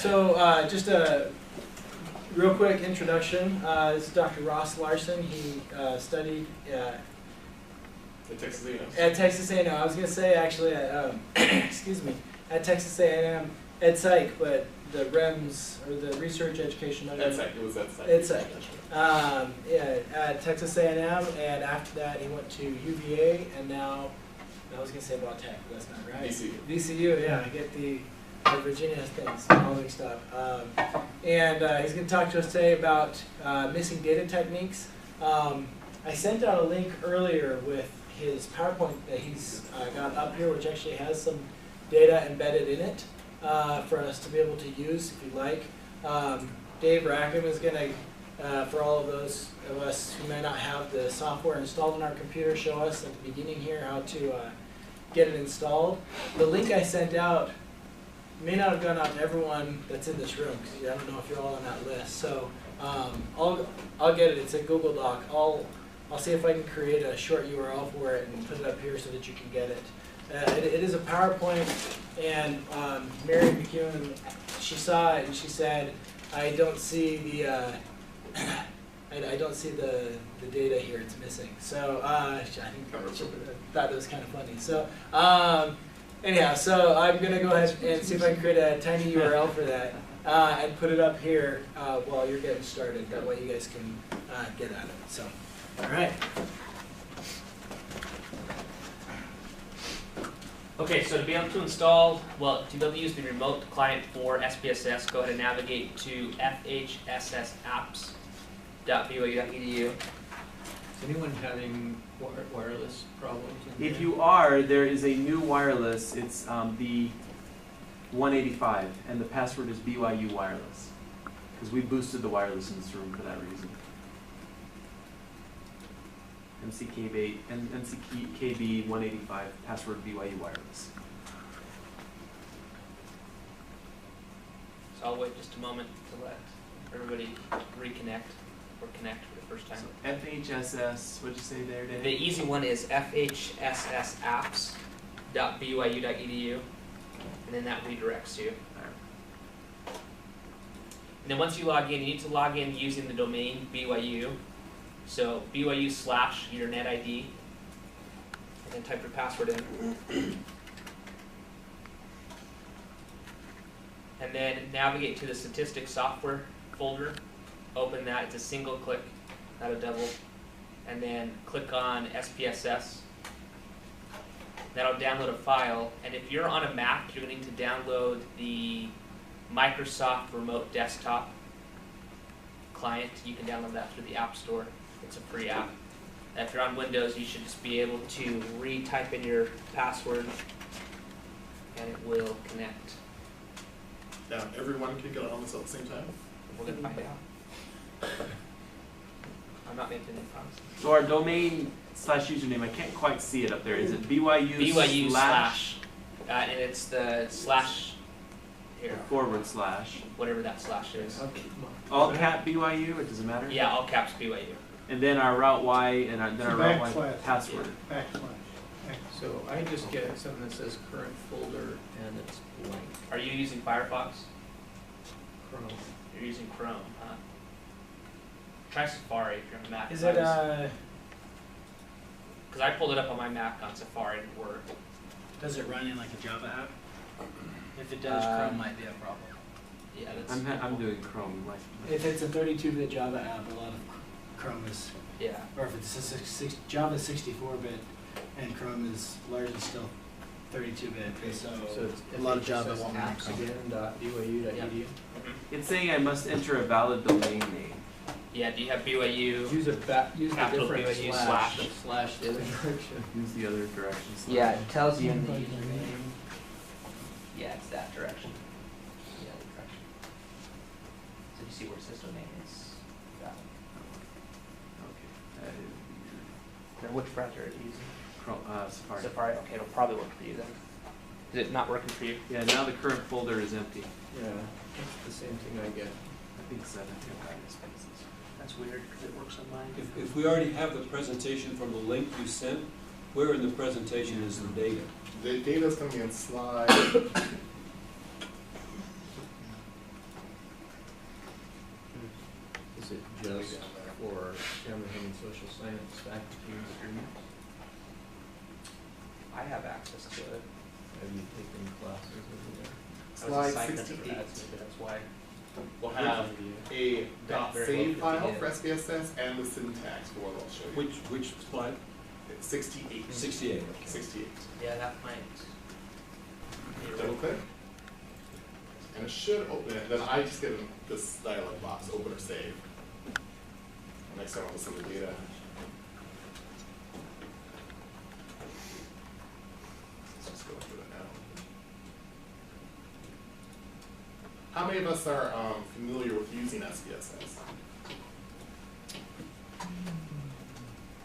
So just a real quick introduction. This is Dr. Ross Larsen. He studied At Texas A&M. at Texas A&M. I was going to say actually at, excuse me, at Texas A&M Ed Psych, but the REMS, or the Research Education. Ed Psych, it was Ed Psych. Ed Psych. Yeah, at Texas A&M, and after that he went to UVA, and now, I was going to say about Tech, but that's not right. VCU. VCU, yeah, I get the Virginia things, all mixed up. And he's going to talk to us today about missing data techniques. I sent out a link earlier with his PowerPoint that he's got up here, which actually has some data embedded in it for us to be able to use if you'd like. Dave Rackham is going to, for all of those of us who may not have the software installed in our computer, show us at the beginning here how to get it installed. The link I sent out may not have gone out to everyone that's in this room, because I don't know if you're all on that list. So I'll get it. It's a Google Doc. I'll see if I can create a short URL for it and put it up here so that you can get it. It is a PowerPoint, and Mary McEwen, she saw it and she said, "I don't see the I don't see the data here. It's missing." So I thought it was kind of funny. So anyhow, so I'm gonna go ahead and see if I can create a tiny URL for that and put it up here while you're getting started. That way you guys can get at it. So, all right. Okay, so to be able to install, well, to be able to use the remote client for SPSS, go ahead and navigate to fhssapps.byu.edu. Is anyone having wireless problems? If you are, there is a new wireless. It's the 185, and the password is BYU wireless. Because we boosted the wireless in this room for that reason. NCKB 185, password BYU wireless. So I'll wait just a moment to let everybody reconnect or connect for the first time. So FHSS, what'd you say there, Dave? The easy one is fhssapps.byu.edu, and then that redirects you. And then once you log in, you need to log in using the domain BYU. So BYU / your net ID, and then type your password in. And then navigate to the statistics software folder. Open that. It's a single click, not a double. And then click on SPSS. That'll download a file. And if you're on a Mac, you're going to need to download the Microsoft Remote Desktop client. You can download that through the App Store. It's a free app. If you're on Windows, you should just be able to re-type in your password, and it will connect. Now, everyone can get on this at the same time? We're going to find out. I'm not making any promises. So our domain / username, I can't quite see it up there. Is it BYU / and it's the slash here, / whatever that slash is. all cap BYU? It doesn't matter. Yeah, all caps BYU. And then our route Y and then our route Y password. So I just get something that says current folder and it's blank. Are you using Firefox? Chrome. You're using Chrome, huh? Try Safari if you're on Mac. Is it Because I pulled it up on my Mac on Safari and it worked. does it run in like a Java app? If it does, Chrome might be a problem. Yeah, that's. I'm doing Chrome. If it's a 32-bit Java app, a lot of Chrome is, Yeah. or if it's Java 64-bit and Chrome is largely still 32-bit, so it's a lot of Java won't run apps Chrome. again .byu.edu. It's saying I must enter a valid domain name. Yeah. Do you have BYU? Use the Capital different BYU slash. slash. Slash the other direction. Use the other direction. Yeah, it tells you in the username. Yeah, it's that direction. Yeah, the direction. So you see where system name is. Got it. Okay. That is Then which browser are you using? Safari. Safari. Okay, it'll probably work for you then. Is it not working for you? Yeah, now the current folder is empty. Yeah, that's the same thing I get. I think 7 spaces. That's weird because it works on mine. If we already have the presentation from the link you sent, where in the presentation is the data? The data is going to be in slide this for family home and social science faculty and students? I have access to it. Have you taken classes over there? I was Slide assigned it 68. for that, so maybe that's why. We'll have a Not very .save well put file for together. SPSS and the syntax for what I'll show you. Which slide? It's 68. 68. 68. Yeah, that might. Double click. And it should open it. Then I just get this dialog box, open or save. Next time I'll send the data. Let's just go through it now. How many of us are familiar with using SPSS?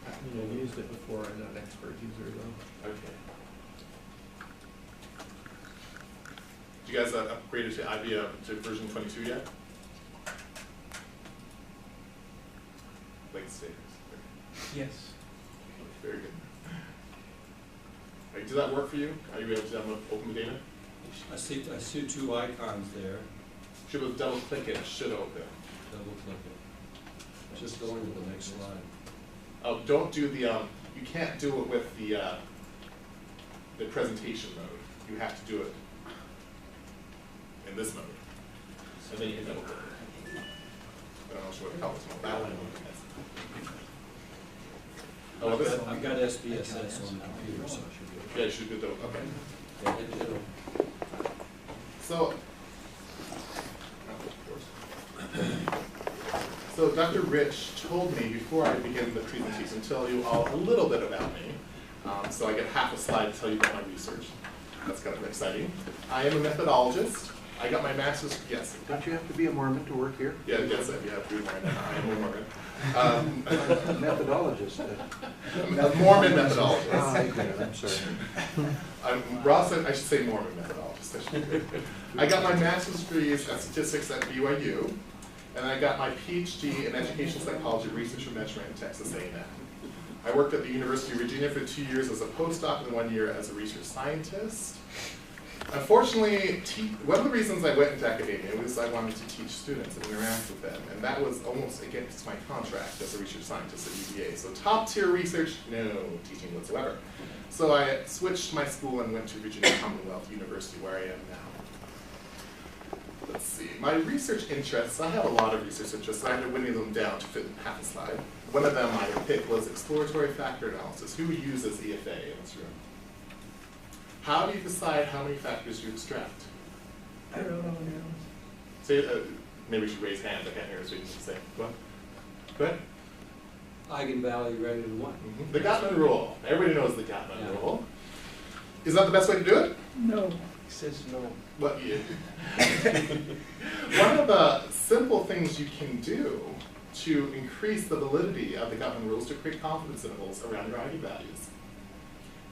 I've used it before, I'm not an expert user though. Okay. Did you guys upgraded to IBM to version 22 yet? Lake State. Yes. Very good. Right, does that work for you? Are you able to download open the data? I see two icons there. Should have double click it, it should open. Double click it. Just go into the next slide. Oh, don't do the, you can't do it with the presentation mode. You have to do it in this mode. And then you can double click it. I don't know what colors, that one. Oh, this one. I've got SPSS on the computer, so it should be okay. Yeah, you should do double, okay. Yeah, it'll- So, so Dr. Rich told me before I begin the presentation to tell you all a little bit about me. So I get half a slide to tell you about my research. That's kind of exciting. I am a methodologist. I got my master's, yes. Don't you have to be a Mormon to work here? Yeah, yes, I have to be Mormon. I am a Mormon. Methodologist. A Mormon methodologist. Ah, I get it, I'm sorry. Ross, I should say Mormon methodologist. I got my master's degrees in statistics at BYU, and I got my PhD in educational psychology, research and measurement in Texas A&M. I worked at the University of Virginia for 2 years as a postdoc and 1 year as a research scientist. Unfortunately, one of the reasons I went into academia was I wanted to teach students and interact with them, and that was almost against my contract as a research scientist at UVA. So top tier research, no teaching whatsoever. So I switched my school and went to Virginia Commonwealth University, where I am now. Let's see, my research interests, I have a lot of research interests, I had to whittle them down to fit in half a slide. One of them I picked was exploratory factor analysis. Who uses EFA in this room? How do you decide how many factors you extract? I don't know. Say, maybe we should raise hands, I can't hear us, we can say, go on. Go ahead. Eigenvalue greater than 1. The Gottman rule, everybody knows the Gottman Yeah. rule. Is that the best way to do it? No. He says no. What, one of the simple things you can do to increase the validity of the Gottman rules to create confidence intervals around your eigenvalues.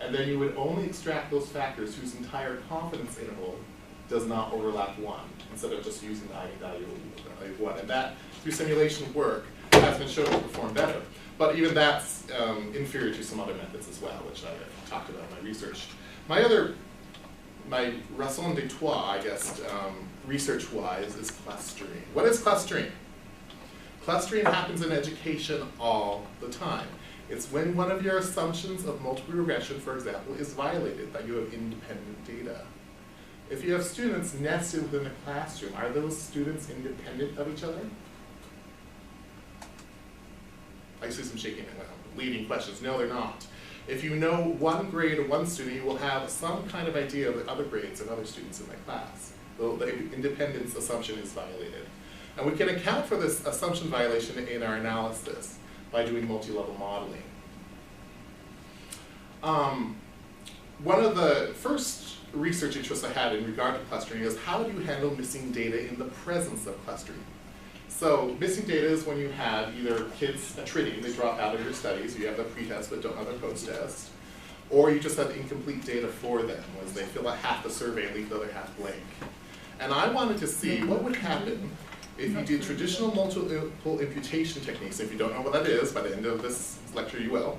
And then you would only extract those factors whose entire confidence interval does not overlap 1, instead of just using the eigenvalue of 1. And that, through simulation work, has been shown to perform better. But even that's inferior to some other methods as well, which I talked about in my research. My raison d'etre, I guess, research-wise, is clustering. What is clustering? Clustering happens in education all the time. It's when one of your assumptions of multiple regression, for example, is violated, that you have independent data. If you have students nested within a classroom, are those students independent of each other? I see some shaking leading questions. No, they're not. If you know one grade or one student, you will have some kind of idea of the other grades and other students in that class. The independence assumption is violated. And we can account for this assumption violation in our analysis by doing multi-level modeling. One of the first research interests I had in regard to clustering is how do you handle missing data in the presence of clustering? So missing data is when you have either kids attriting, they drop out of your studies, you have the pre-test but don't have the post-test, or you just have incomplete data for them, as they fill out half the survey and leave the other half blank. And I wanted to see what would happen if you did traditional multiple imputation techniques. If you don't know what that is, by the end of this lecture you will,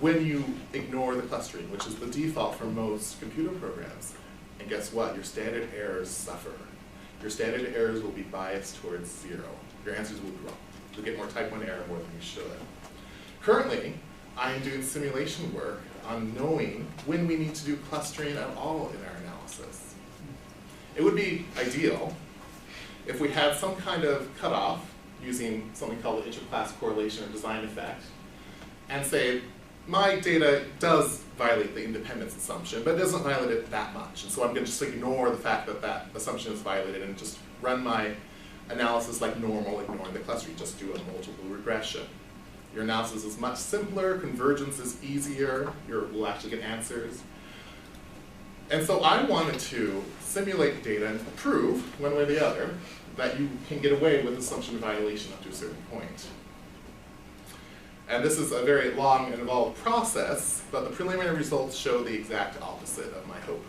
when you ignore the clustering, which is the default for most computer programs. And guess what? Your standard errors suffer. Your standard errors will be biased towards 0. Your answers will be wrong. You'll get more type 1 error more than you should. Currently, I am doing simulation work on knowing when we need to do clustering at all in our analysis. It would be ideal if we had some kind of cutoff using something called the interclass correlation or design effect, and say, my data does violate the independence assumption, but it doesn't violate it that much. And so I'm going to just ignore the fact that that assumption is violated and just run my analysis like normal, ignoring the cluster. You just do a multiple regression. Your analysis is much simpler, convergence is easier, you'll actually get answers. And so I wanted to simulate data and prove, one way or the other, that you can get away with assumption violation up to a certain point. And this is a very long and involved process, but the preliminary results show the exact opposite of my hope.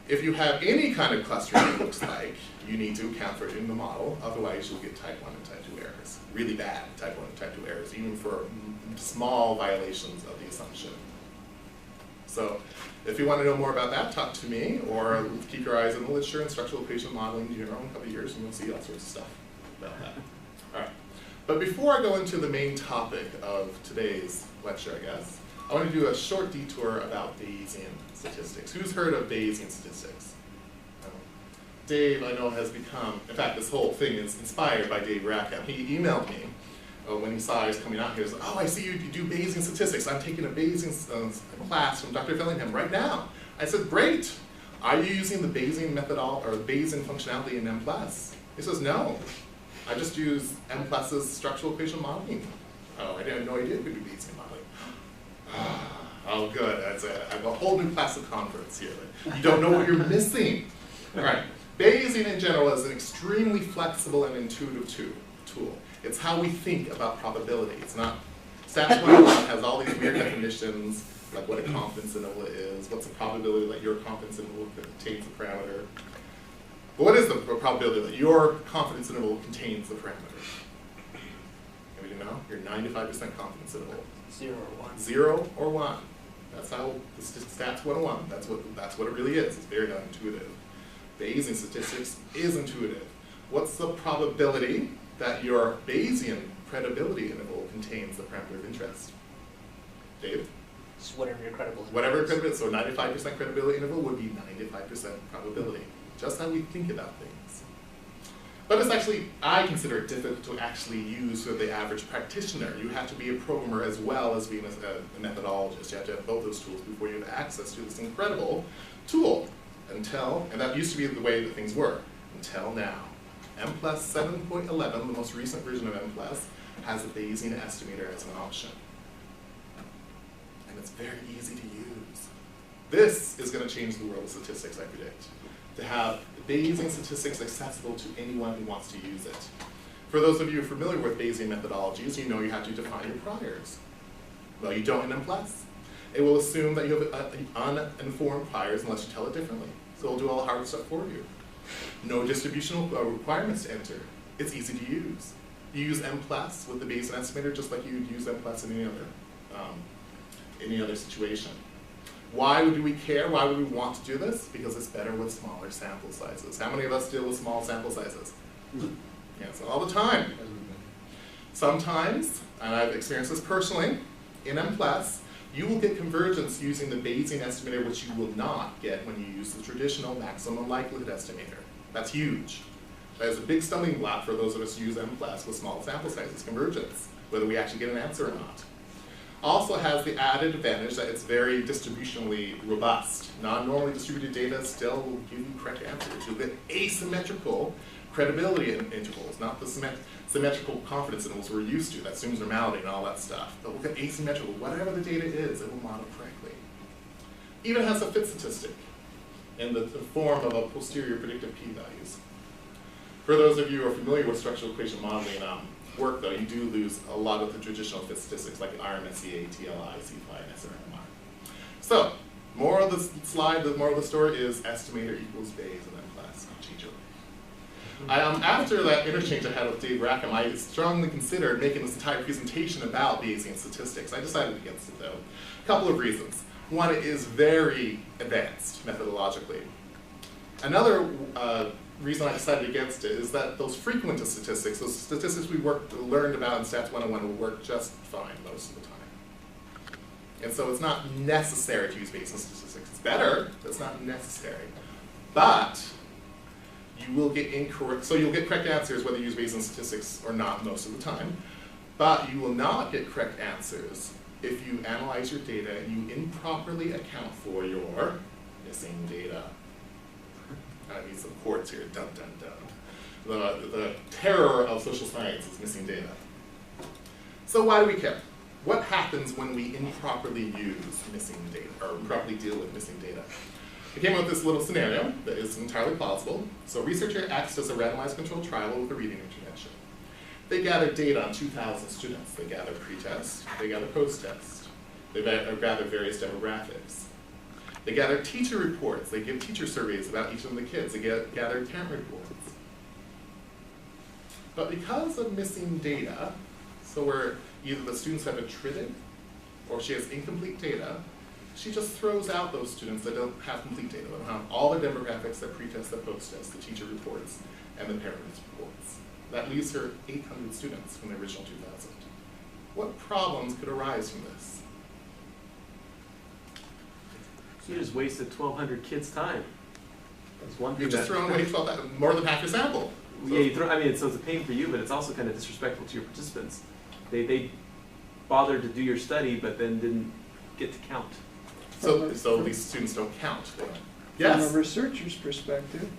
If you have any kind of clustering, it looks like, you need to account for it in the model, otherwise you'll get type 1 and type 2 errors. Really bad type 1 and type 2 errors, even for small violations of the assumption. So if you want to know more about that, talk to me, or keep your eyes on the literature and structural equation modeling in general in a couple of years, and you'll see all sorts of stuff about that. All right. But before I go into the main topic of today's lecture, I guess, I want to do a short detour about Bayesian statistics. Who's heard of Bayesian statistics? Dave, I know, has become, in fact, this whole thing is inspired by Dave Rackham. He emailed me when he saw I was coming out here. He was like, oh, I see you do Bayesian statistics. I'm taking a Bayesian class from Dr. Fillingham right now. I said, great. Are you using the Bayesian methodology or Bayesian functionality in M+? He says, no. I just use M+'s structural equation modeling. Oh, I had no idea we could do Bayesian modeling. Oh, good. I have a whole new class of converts here. You don't know what you're missing. All right. Bayesian in general is an extremely flexible and intuitive tool. It's how we think about probability. It's not, Stats 101 has all these weird definitions, like what a confidence interval is, what's the probability that your confidence interval contains the parameter. But what is the probability that your confidence interval contains the parameter? Anybody know? Your 95% confidence interval. 0 or 1. 0 or 1. That's how the Stats 101, that's what it really is. It's very intuitive. Bayesian statistics is intuitive. What's the probability that your Bayesian credibility interval contains the parameter of interest? Dave? Just whatever your credible interval Whatever is. credibility, so 95% credibility interval would be 95% probability. Just how we think about things. But it's actually, I consider it difficult to actually use for the average practitioner. You have to be a programmer as well as being a methodologist. You have to have both those tools before you have access to this incredible tool. And that used to be the way that things were, until now. M+ 7.11, the most recent version of M+, has a Bayesian estimator as an option. And it's very easy to use. This is going to change the world of statistics, I predict. To have Bayesian statistics accessible to anyone who wants to use it. For those of you familiar with Bayesian methodologies, you know you have to define your priors. Well, you don't in M+. It will assume that you have uninformed priors unless you tell it differently. So it'll do all the hard stuff for you. No distributional requirements to enter. It's easy to use. You use M+ with the Bayesian estimator just like you would use M+ in any other situation. Why would we care? Why would we want to do this? Because it's better with smaller sample sizes. How many of us deal with small sample sizes? Yeah, so all the time. Sometimes, and I've experienced this personally, in M+, you will get convergence using the Bayesian estimator, which you will not get when you use the traditional maximum likelihood estimator. That's huge. That is a big stumbling block for those of us who use M+ with small sample sizes, convergence, whether we actually get an answer or not. Also has the added advantage that it's very distributionally robust. Non-normally distributed data still will give you correct answers. You'll get asymmetrical credibility intervals, not the symmetrical confidence intervals we're used to. That assumes normality and all that stuff. But we'll get asymmetrical. Whatever the data is, it will model correctly. Even has a fit statistic in the form of a posterior predictive p-values. For those of you who are familiar with structural equation modeling work, though, you do lose a lot of the traditional fit statistics like RMSEA, TLI, C-phi, and SRMR. So, moral of the slide, the moral of the story is estimator equals Bayes in M+, not changeover. After that interchange I had with Dave Rackham, I strongly considered making this entire presentation about Bayesian statistics. I decided against it, though. A couple of reasons. One, it is very advanced methodologically. Another reason I decided against it is that those frequentist statistics, those statistics we learned about in Stats 101 will work just fine most of the time. And so it's not necessary to use Bayesian statistics. It's better, but it's not necessary. But you will get incorrect, so you'll get correct answers whether you use Bayesian statistics or not most of the time. But you will not get correct answers if you analyze your data and you improperly account for your missing data. I need some quotes here, dun dun dun. The terror of social science is missing data. So why do we care? What happens when we improperly use missing data, or improperly deal with missing data? I came up with this little scenario that is entirely plausible. So researcher X does a randomized controlled trial with a reading intervention. They gather data on 2,000 students. They gather pre-test, they gather post-test. They gather various demographics. They gather teacher reports. They give teacher surveys about each of the kids. They gather parent reports. But because of missing data, so where either the students have attrited or she has incomplete data, she just throws out those students that don't have complete data. They don't have all the demographics, the pre-test, the post-test, the teacher reports, and the parent reports. That leaves her 800 students from the original 2,000. What problems could arise from this? You just wasted 1,200 kids' time. That's one thing. You're just throwing away more than half your sample. So. Yeah, I mean, so it's a pain for you, but it's also kind of disrespectful to your participants. They bothered to do your study, but then didn't get to count. So these students don't count. Yes? From a researcher's perspective,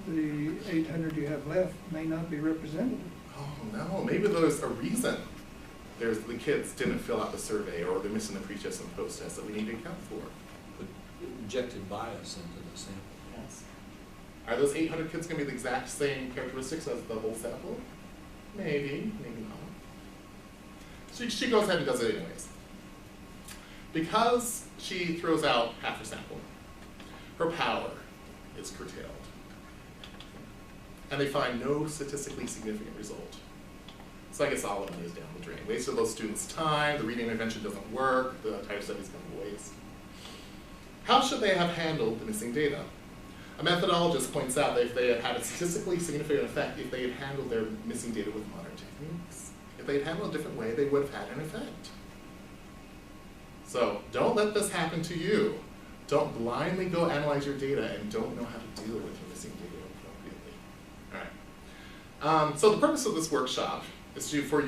the 800 you have left may not be representative. Oh no, maybe there's a reason. The kids didn't fill out the survey, or they're missing the pre-test and post-test that we need to account for. Injected bias into the sample. Yes. Are those 800 kids going to be the exact same characteristics as the whole sample? Maybe, maybe not. She goes ahead and does it anyways. Because she throws out half her sample, her power is curtailed. And they find no statistically significant result. So I guess all of it is down the drain. Wasted those students' time, the reading intervention doesn't work, the entire study's going to waste. How should they have handled the missing data? A methodologist points out that if they had had a statistically significant effect, if they had handled their missing data with modern techniques, if they had handled it a different way, they would have had an effect. So don't let this happen to you. Don't blindly go analyze your data and don't know how to deal with your missing data appropriately. All right. So the purpose of this workshop is to, for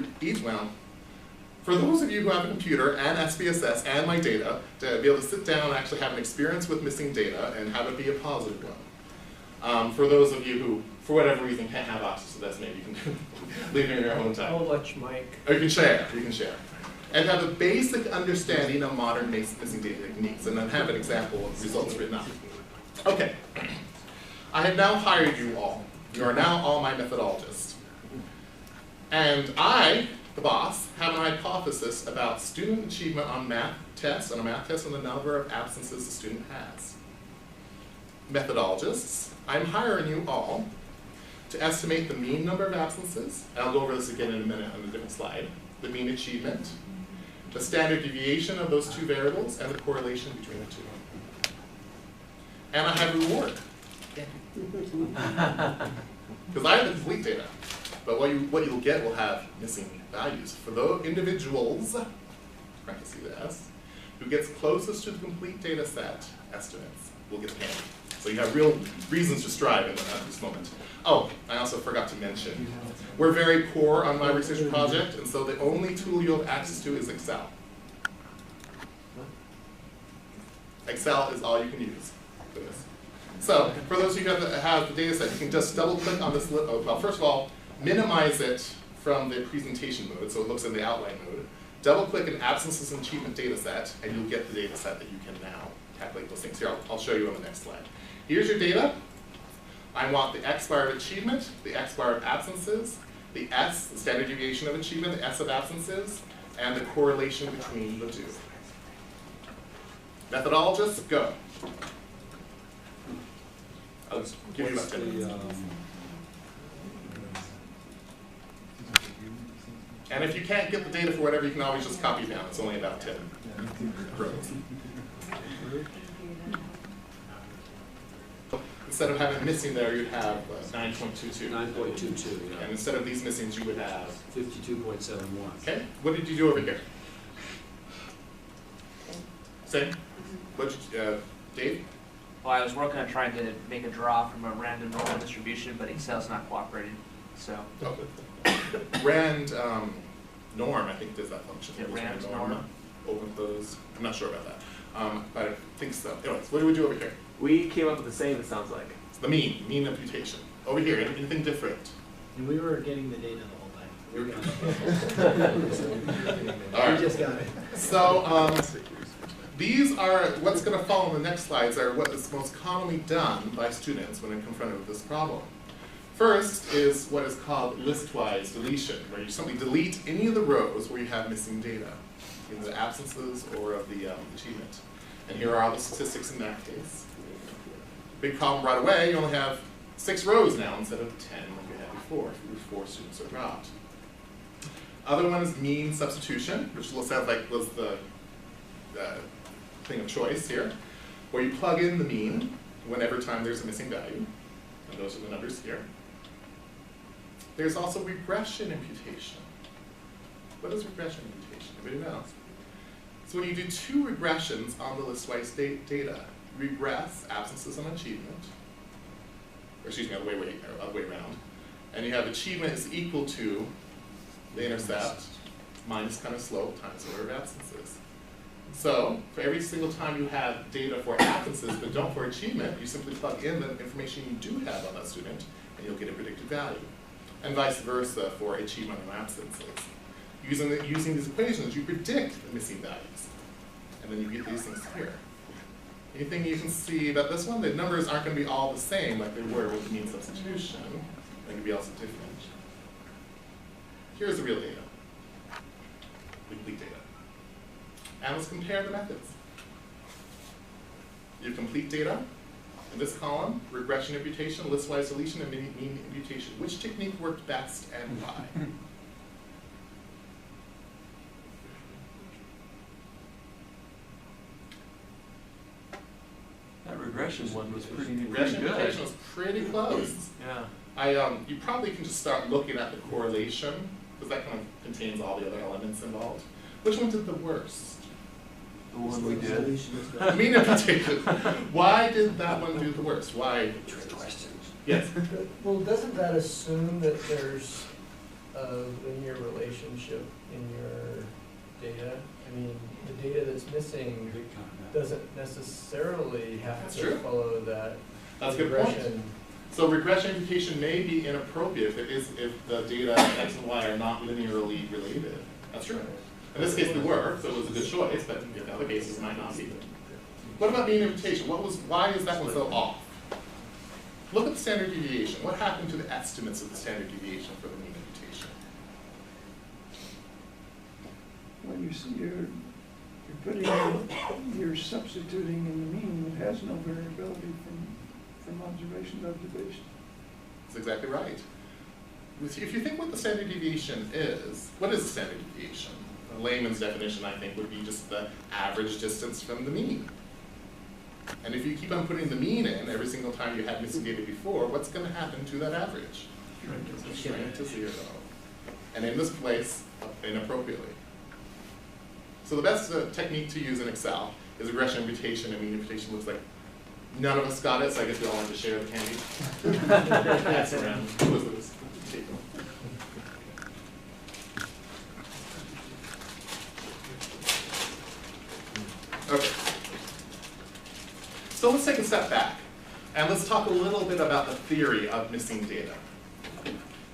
those of you who have a computer and SPSS and my data, to be able to sit down and actually have an experience with missing data and have it be a positive one. For those of you who, for whatever reason, can't have access to this, maybe you can leave it in your own time. I'll let you, Mike. Or you can share. And have a basic understanding of modern missing data techniques, and then have an example of results written up. Okay, I have now hired you all. You are now all my methodologists. And I, the boss, have an hypothesis about student achievement on math tests, and the number of absences the student has. Methodologists, I'm hiring you all to estimate the mean number of absences, and I'll go over this again in a minute on a different slide, the mean achievement, the standard deviation of those two variables, and the correlation between the two. And I have a reward. Because I have the complete data. But what you'll get will have missing values. For those individuals, parentheses, who gets closest to the complete data set estimates will get the candy. So you have real reasons to strive at this moment. Oh, I also forgot to mention, we're very poor on my research project, and so the only tool you'll have access to is Excel. Excel is all you can use for this. So, for those of you who have the data set, you can just double click on this, well, first of all, minimize it from the presentation mode, so it looks in the outline mode. Double click an absences and achievement data set, and you'll get the data set that you can now calculate those things. Here, I'll show you on the next slide. Here's your data. I want the X bar of achievement, the X bar of absences, the S, the standard deviation of achievement, the S of absences, and the correlation between the two. Methodologists, go. I'll just give you about 10 minutes. And if you can't get the data for whatever, you can always just copy down. It's only about 10 rows. instead of having missing there, you'd have 9.22. 9.22, And yeah. instead of these missings, you would have, 52.71. okay, what did you do over here? Same? What did you, Dave? Well, I was working on trying to make a draw from a random normal distribution, but Excel's not cooperating, so. Oh. Rand norm, I think, does that function. Yeah, rand norm. norm. Open, close, I'm not sure about that. But I think so. Anyways, what do we do over here? We came up with the same, it sounds like. It's the mean imputation. Over here, anything different? And we were getting the data the whole time. You're We All right. just got it. So these are, what's going to follow in the next slides are what is most commonly done by students when they're confronted with this problem. First is what is called listwise deletion, where you simply delete any of the rows where you have missing data, either the absences or of the achievement. And here are all the statistics in that case. Big problem right away, you only have 6 rows now instead of 10 like you had before, if you were 4 students are dropped. Other one is mean substitution, which sounds like was the thing of choice here, where you plug in the mean whenever time there's a missing value, and those are the numbers here. There's also regression imputation. What is regression imputation? Anybody know? So when you do 2 regressions on the listwise data, regress absences and achievement, or excuse me, other way around, and you have achievement is equal to the intercept minus kind of slope times the order of absences. So for every single time you have data for absences but don't for achievement, you simply plug in the information you do have on that student and you'll get a predicted value. And vice versa for achievement and absences. Using these equations, you predict the missing values. And then you get these things here. Anything you can see about this one? The numbers aren't going to be all the same like they were with the mean substitution. They can be also different. Here's the real data. Complete data. And let's compare the methods. You have complete data. In this column, regression imputation, listwise deletion, and mean imputation. Which technique worked best and why? That regression one was pretty Regression good. imputation was pretty close. Yeah. You probably can just start looking at the correlation, because that kind of contains all the other elements involved. Which one did the worst? The one we did. Mean imputation. Why did that one do the worst? Why? Yes. Well, doesn't that assume that there's a linear relationship in your data? I mean, the data that's missing doesn't necessarily have That's to true. follow that That's a good point. regression. So regression imputation may be inappropriate if the data X and Y are not linearly related. That's true. In this case, they were, so it was a good choice, but in other cases, it might not be. What about mean imputation? Why is that one so off? Look at the standard deviation. What happened to the estimates of the standard deviation for the mean imputation? Well, you see, you're substituting in the mean that has no variability from observation to observation. That's exactly right. If you think what the standard deviation is, what is the standard deviation? A layman's definition, I think, would be just the average distance from the mean. And if you keep on putting the mean in every single time you had missing data before, what's going to happen to that average? It's shrink to 0. And in this place, inappropriately. So the best technique to use in Excel is regression imputation. And mean imputation looks like none of us got it, so I guess we all want to share the candy. Pass it around. Lose. Take them. Okay. So let's take a step back and let's talk a little bit about the theory of missing data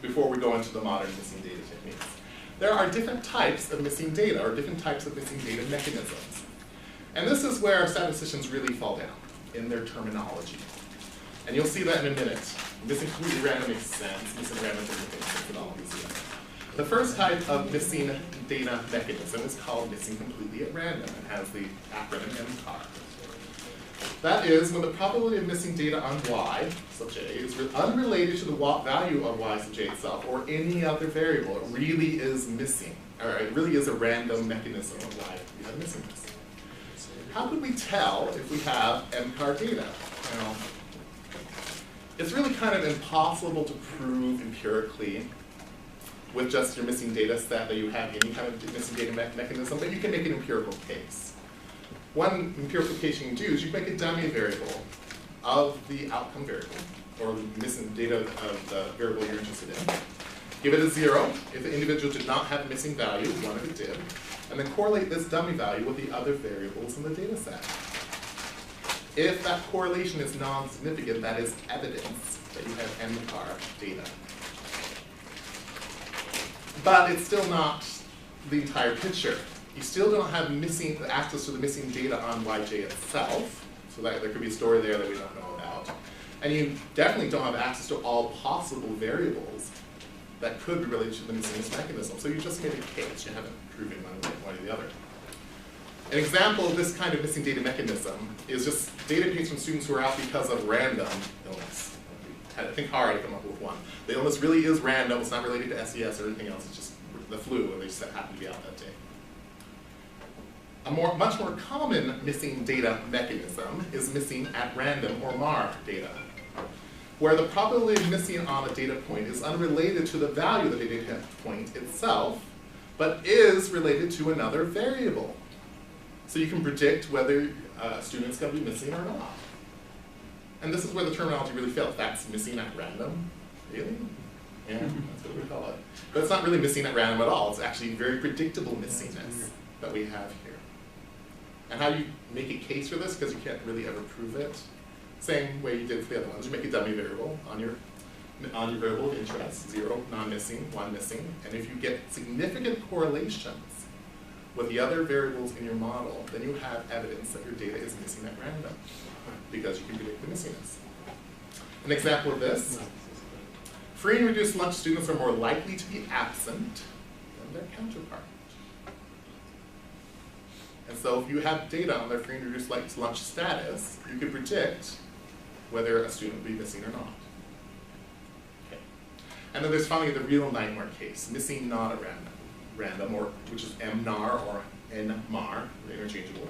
before we go into the modern missing data techniques. There are different types of missing data or different types of missing data mechanisms. And this is where statisticians really fall down in their terminology. And you'll see that in a minute. Missing completely random makes sense. Missing random doesn't make sense at all. The first type of missing data mechanism is called missing completely at random. It has the acronym MCAR. That is when the probability of missing data on Y, sub j, is unrelated to the value of Y sub j itself or any other variable. It really is missing, or it really is a random mechanism of why we have missingness. How could we tell if we have MCAR data? Well, It's really kind of impossible to prove empirically with just your missing data set that you have any kind of missing data mechanism, but you can make an empirical case. One empirical case you can do is you can make a dummy variable of the outcome variable, or the missing data of the variable you're interested in. Give it a 0 if the individual did not have a missing value, one if it did, and then correlate this dummy value with the other variables in the data set. If that correlation is non-significant, that is evidence that you have MCAR data. But it's still not the entire picture. You still don't have access to the missing data on YJ itself, so that there could be a story there that we don't know about. And you definitely don't have access to all possible variables that could be related to the missing mechanism. So you just made a case. You haven't proven one or the other. An example of this kind of missing data mechanism is just data paid from students who are out because of random illness. I think hard to come up with one. The illness really is random. It's not related to SES or anything else. It's just the flu, and they just happen to be out that day. A much more common missing data mechanism is missing at random, or MAR data, where the probability of missing on a data point is unrelated to the value of the data point itself, but is related to another variable. So you can predict whether a student's going to be missing or not. And this is where the terminology really fails. That's missing at random? Really? Yeah, that's what we call it. But it's not really missing at random at all. It's actually very predictable missingness that we have here. And how do you make a case for this? Because you can't really ever prove it. Same way you did for the other ones. You make a dummy variable on your variable of interest, 0, non-missing, 1 missing. And if you get significant correlations with the other variables in your model, then you have evidence that your data is missing at random, because you can predict the missingness. An example of this, free and reduced lunch students are more likely to be absent than their counterpart. And so if you have data on their free and reduced lunch status, you could predict whether a student will be missing or not. Okay. And then there's finally the real nightmare case, missing not at random, or which is MNAR or NMAR, they're interchangeable,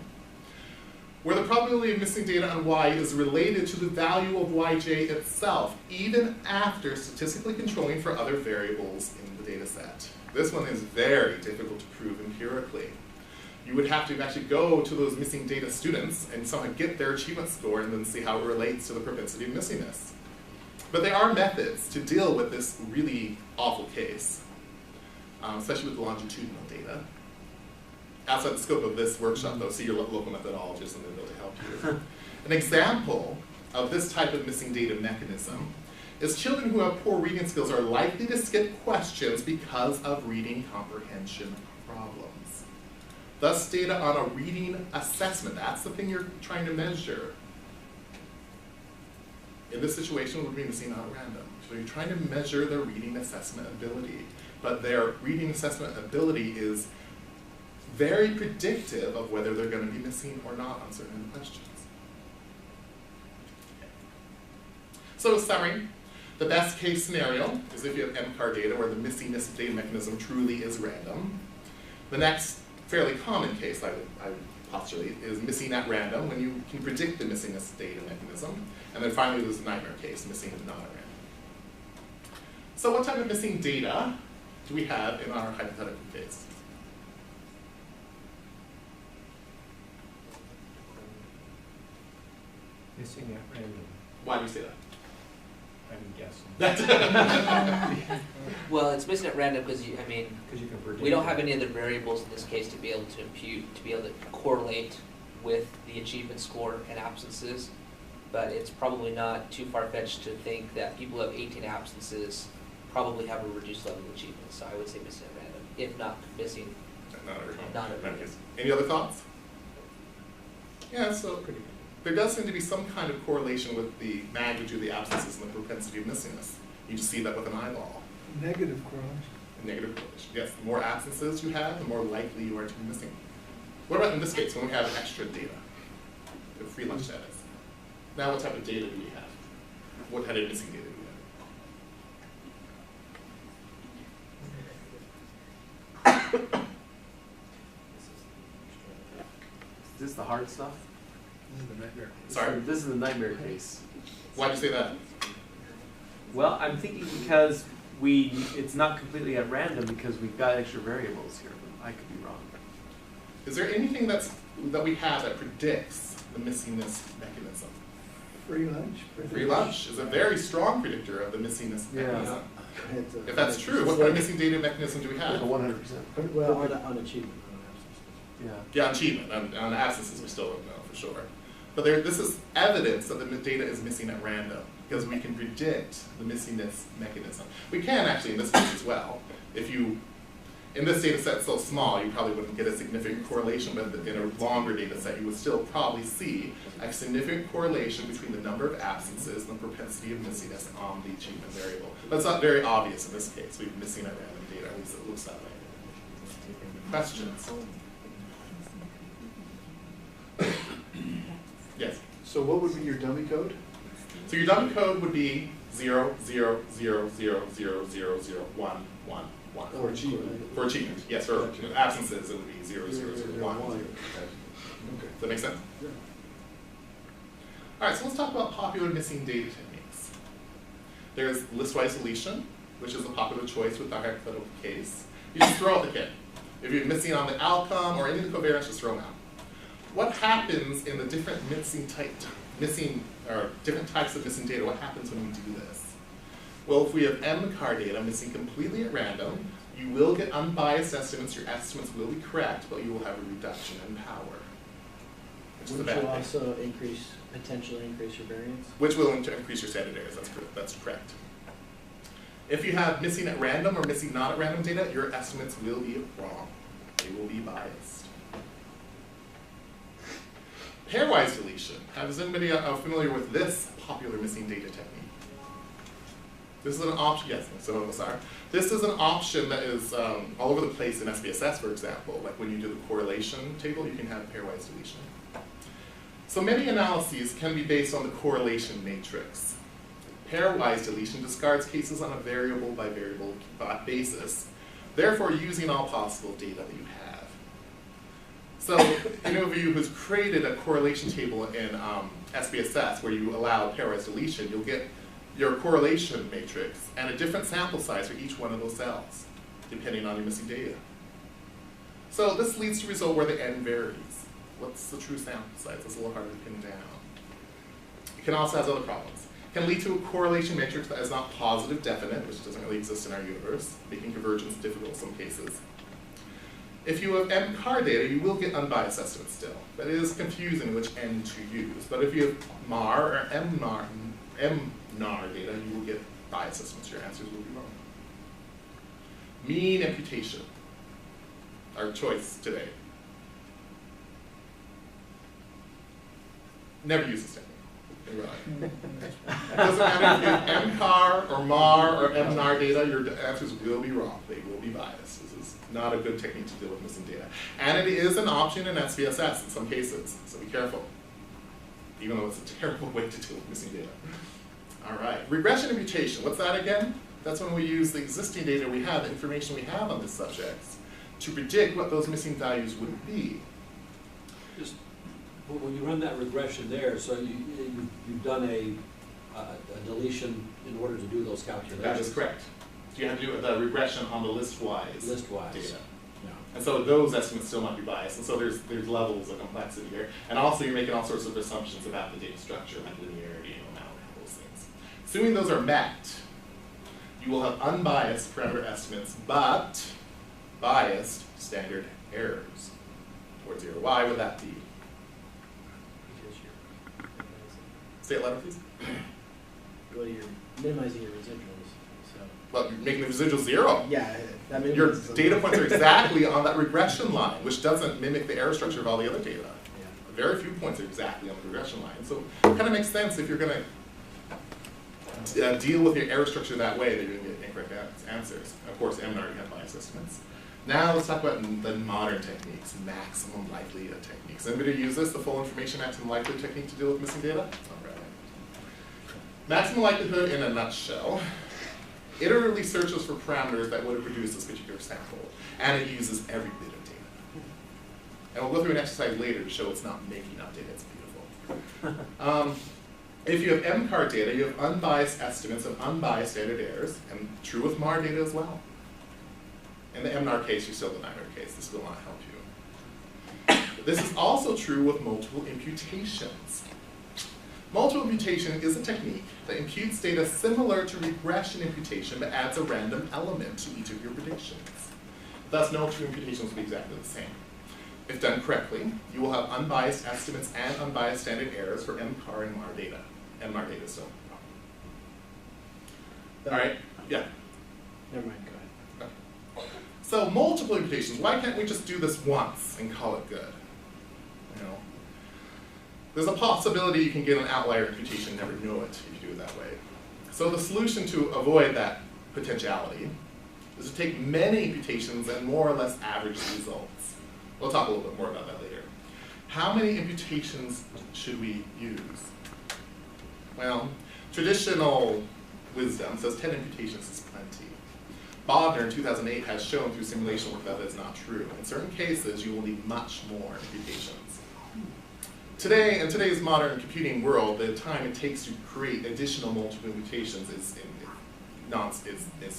where the probability of missing data on Y is related to the value of YJ itself, even after statistically controlling for other variables in the data set. This one is very difficult to prove empirically. You would have to actually go to those missing data students and somehow get their achievement score and then see how it relates to the propensity of missingness. But there are methods to deal with this really awful case, especially with the longitudinal data. Outside the scope of this workshop, though, see your local methodologist and they'll be able to help you. An example of this type of missing data mechanism is children who have poor reading skills are likely to skip questions because of reading comprehension problems. Thus, data on a reading assessment, that's the thing you're trying to measure, in this situation would be missing out at random. So you're trying to measure their reading assessment ability, but their reading assessment ability is very predictive of whether they're going to be missing or not on certain questions. So, summary, the best case scenario is if you have MCAR data where the missingness data mechanism truly is random. The next fairly common case I would postulate is missing at random, when you can predict the missingness data mechanism. And then finally there's the nightmare case, missing not at random. So what type of missing data do we have in our hypothetical case? Missing at random. Why do you say that? I'm guessing. Well, it's missing at random because Because you can predict. we don't have any other variables in this case to be able to impute, to be able to correlate with the achievement score and absences. But it's probably not too far-fetched to think that people who have 18 absences probably have a reduced level of achievement. So I would say missing at random, if not missing. Not at random. Any other thoughts? Yeah, so there does seem to be some kind of correlation with the magnitude of the absences and the propensity of missingness. You just see that with an eyeball. Negative correlation. Negative correlation. Yes, the more absences you have, the more likely you are to be missing. What about in this case, when we have extra data? The free lunch status. Now what type of data do we have? What kind of missing data do we have? Is this the hard stuff? This is the nightmare case. Sorry? This is the nightmare case. Why'd you say that? Well, I'm thinking because it's not completely at random because we've got extra variables here, but I could be wrong. Is there anything that we have that predicts the missingness mechanism? Free lunch. Free lunch is a very strong predictor of the missingness Yeah. mechanism. If that's true, what kind of missing data mechanism do we have? 100%. Well, on achievement, on Yeah. Yeah, achievement. On absences, we still don't know for sure. But this is evidence that the data is missing at random, because we can predict the missingness mechanism. We can actually in this case as well. If you, in this data set so small, you probably wouldn't get a significant correlation, but in a longer data set, you would still probably see a significant correlation between the number of absences and the propensity of missingness on the achievement variable. But it's not very obvious in this case. We're missing at random data, at least it looks that way. Questions? Yes? So what would be your dummy code? So your dummy code would be 0, 0, 0, 0, 0, 0, 0, 1, 1, 1. For achievement. For achievement, yes, for absences, it would be 0, 0, 0, 1. Okay. Does that make sense? Yeah. All right, so let's talk about popular missing data techniques. There's listwise deletion, which is a popular choice with our hypothetical case. You just throw out the kid. If you're missing on the outcome or any of the covariance, just throw them out. What happens in the different different types of missing data? What happens when we do this? Well, if we have M-car data missing completely at random, you will get unbiased estimates. Your estimates will be correct, but you will have a reduction in power, which is a Which bad will thing. also potentially increase your variance. Which will increase your standard errors. That's correct. If you have missing at random or missing not at random data, your estimates will be wrong. They will be biased. Pairwise deletion. Is anybody familiar with this popular missing data technique? This is an option, yes, some of us are. This is an option that is all over the place in SPSS, for example. Like when you do the correlation table, you can have pairwise deletion. So many analyses can be based on the correlation matrix. Pairwise deletion discards cases on a variable by variable basis, therefore using all possible data that you have. So any of you who's created a correlation table in SPSS where you allow pairwise deletion, you'll get your correlation matrix and a different sample size for each one of those cells, depending on your missing data. So this leads to a result where the n varies. What's the true sample size? It's a little harder to pin down. It can also have other problems. It can lead to a correlation matrix that is not positive definite, which doesn't really exist in our universe, making convergence difficult in some cases. If you have M-car data, you will get unbiased estimates still, but it is confusing which n to use. But if you have MAR or MNAR data, you will get biased estimates. Your answers will be wrong. Mean imputation, our choice today. Never use this technique. It doesn't matter if you have MCAR or MAR or MNAR data, your answers will be wrong. They will be biased. This is not a good technique to deal with missing data. And it is an option in SPSS in some cases, so be careful. Even though it's a terrible way to deal with missing data. All right, regression imputation, what's that again? That's when we use the existing data we have, the information we have on the subjects, to predict what those missing values would be. Just, when you run that regression there, so you've done a deletion in order to do those calculations. That is correct. So you have to do the regression on the list-wise data. Yeah. And so those estimates still might be biased. And so there's levels of complexity here. And also you're making all sorts of assumptions about the data structure, like linearity and amount, and those things. Assuming those are met, you will have unbiased parameter estimates, but biased standard errors towards zero. Why would that be? Say it louder, please. Well, you're minimizing your residuals, so. Well, you're making the residual zero. Yeah, that Your minimizes them. data points are exactly on that regression line, which doesn't mimic the error structure of all the other data. Yeah. Very few points are exactly on the regression line. So it kind of makes sense if you're going to deal with your error structure that way, that you're going to get incorrect answers. Of course, MNAR, you have bias estimates. Now let's talk about the modern techniques, maximum likelihood techniques. Anybody use this, the full information maximum likelihood technique to deal with missing data? All right. Maximum likelihood in a nutshell iteratively searches for parameters that would have produced this particular sample, and it uses every bit of data. And we'll go through an exercise later to show it's not making up data, it's beautiful. If you have MCAR data, you have unbiased estimates and unbiased standard errors, and true with MAR data as well. In the MNAR case, you still have the NIMAR case. This will not help you. This is also true with multiple imputations. Multiple imputation is a technique that imputes data similar to regression imputation, but adds a random element to each of your predictions. Thus, no two imputations will be exactly the same. If done correctly, you will have unbiased estimates and unbiased standard errors for MCAR and MAR data. And MAR data still. All right, yeah. Never mind, go ahead. So multiple imputations, why can't we just do this once and call it good? You know, there's a possibility you can get an outlier imputation and never know it if you do it that way. So the solution to avoid that potentiality is to take many imputations and more or less average the results. We'll talk a little bit more about that later. How many imputations should we use? Well, traditional wisdom says 10 imputations is plenty. Bodner in 2008 has shown through simulation work that is not true. In certain cases, you will need much more imputations. Today, in today's modern computing world, the time it takes to create additional multiple imputations is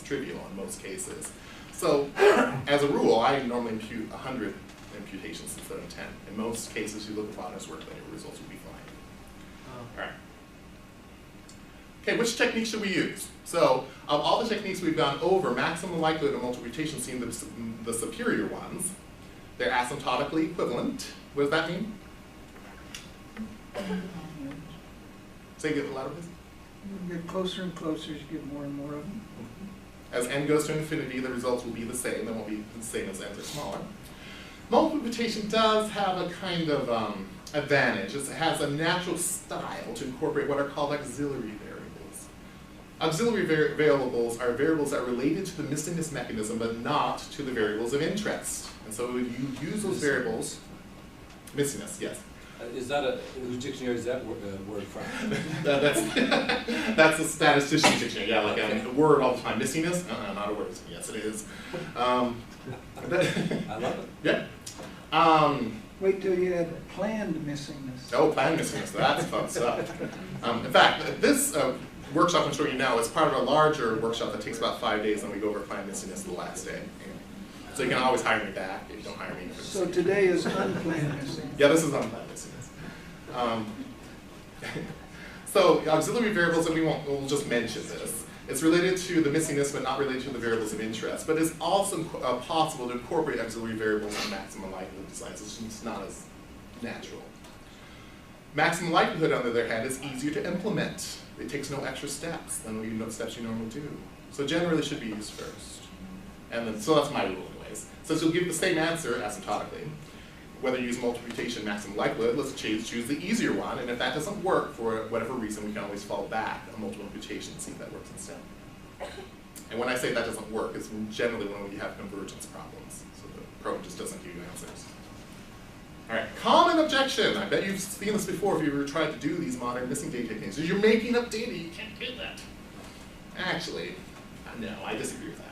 trivial in most cases. So, as a rule, I normally impute 100 imputations instead of 10. In most cases, you look at Bodner's work, then your results will be fine. All right. Okay, which technique should we use? So, of all the techniques we've gone over, maximum likelihood of multiple imputations seem the superior ones. They're asymptotically equivalent. What does that mean? Say it louder, please. You get closer and closer as you get more and more of them. As n goes to infinity, the results will be the same. They won't be the same as n's are smaller. Multiple imputation does have a kind of advantage. It has a natural style to incorporate what are called auxiliary variables. Auxiliary variables are variables that are related to the missingness mechanism, but not to the variables of interest. And so you use those variables, missingness, yes. Is that whose dictionary is that word from? That's a statistician's dictionary. Yeah, like a word all the time. Missingness? Not a word. Yes, it is. I love it. Yeah. Wait till you add planned missingness. Oh, planned missingness. That's fun stuff. In fact, this workshop I'm showing you now is part of a larger workshop that takes about 5 days, and we go over planned missingness the last day. So you can always hire me back if you don't hire me. So today is unplanned missingness. Yeah, this is unplanned missingness. So auxiliary variables, and we'll just mention this. It's related to the missingness, but not related to the variables of interest. But it's also possible to incorporate auxiliary variables in maximum likelihood designs. It's just not as natural. Maximum likelihood, on the other hand, is easier to implement. It takes no extra steps than the steps you normally do. So generally should be used first. And then, so that's my rule anyways. So you'll give the same answer asymptotically. Whether you use multiplication, maximum likelihood, let's choose the easier one, and if that doesn't work for whatever reason, we can always fall back on multiple imputation and see if that works instead. And when I say that doesn't work, it's generally when we have convergence problems. So the program just doesn't give you answers. All right, common objection. I bet you've seen this before if you've ever tried to do these modern missing data techniques. You're making up data, you can't do that. Actually, no, I disagree with that.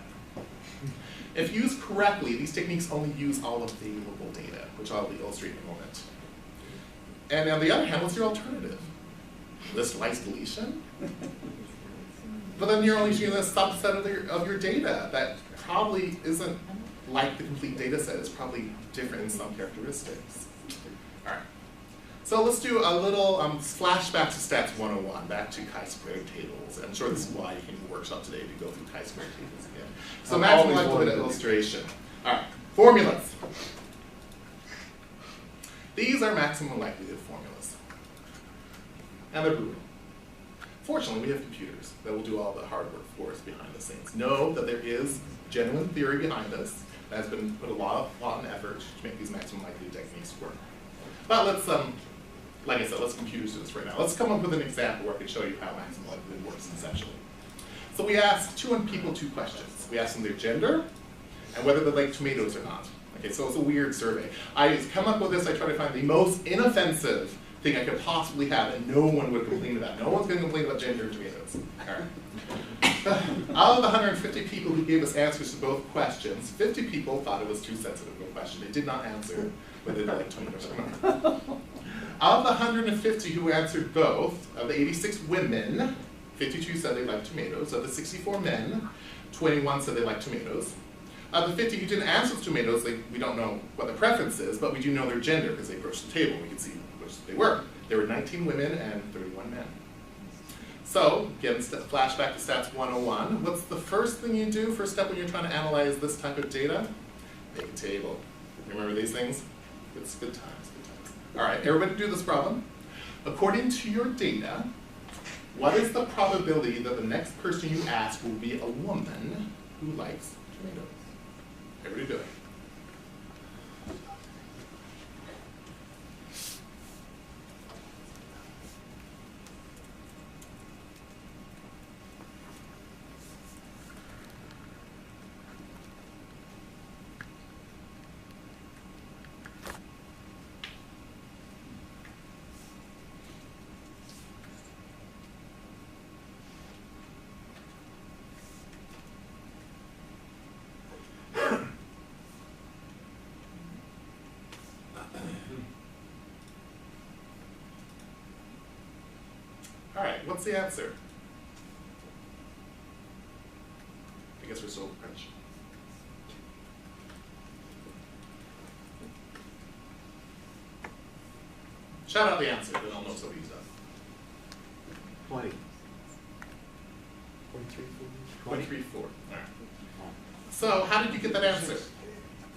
If used correctly, these techniques only use all available data, which I'll illustrate in a moment. And on the other hand, what's your alternative? List wise deletion? But then you're only using a subset of your data that probably isn't like the complete data set. It's probably different in some characteristics. All right. So let's do a little flashback to Stats 101, back to chi-squared tables. I'm sure this is why you came to the workshop today to go through chi-squared tables again. So maximum likelihood illustration. All right, formulas. These are maximum likelihood formulas. And they're brutal. Fortunately, we have computers that will do all the hard work for us behind the scenes. Know that there is genuine theory behind this that has been put a lot of effort to make these maximum likelihood techniques work. But let's, like I said, let's computers do this right now. Let's come up with an example where I can show you how maximum likelihood works conceptually. So we asked 200 people 2 questions. We asked them their gender and whether they like tomatoes or not. Okay, so it's a weird survey. I come up with this, I try to find the most inoffensive thing I could possibly have, and no one would complain about. No one's going to complain about gender and tomatoes. All right. Out of the 150 people who gave us answers to both questions, 50 people thought it was too sensitive of a question. They did not answer whether they liked tomatoes or not. Of the 150 who answered both, of the 86 women, 52 said they liked tomatoes. Of the 64 men, 21 said they liked tomatoes. Of the 50 who didn't answer tomatoes, we don't know what the preference is, but we do know their gender because they approached the table. We can see which they were. There were 19 women and 31 men. So, again, flashback to Stats 101. What's the first thing you do, first step when you're trying to analyze this type of data? Make a table. Remember these things? It's good times, good times. All right, everybody do this problem. According to your data, what is the probability that the next person you ask will be a woman who likes tomatoes? Everybody do it. All right, what's the answer? I guess we're still French. Shout out the answer, then I'll know somebody's done. 20. 0.34. All right. So how did you get that answer?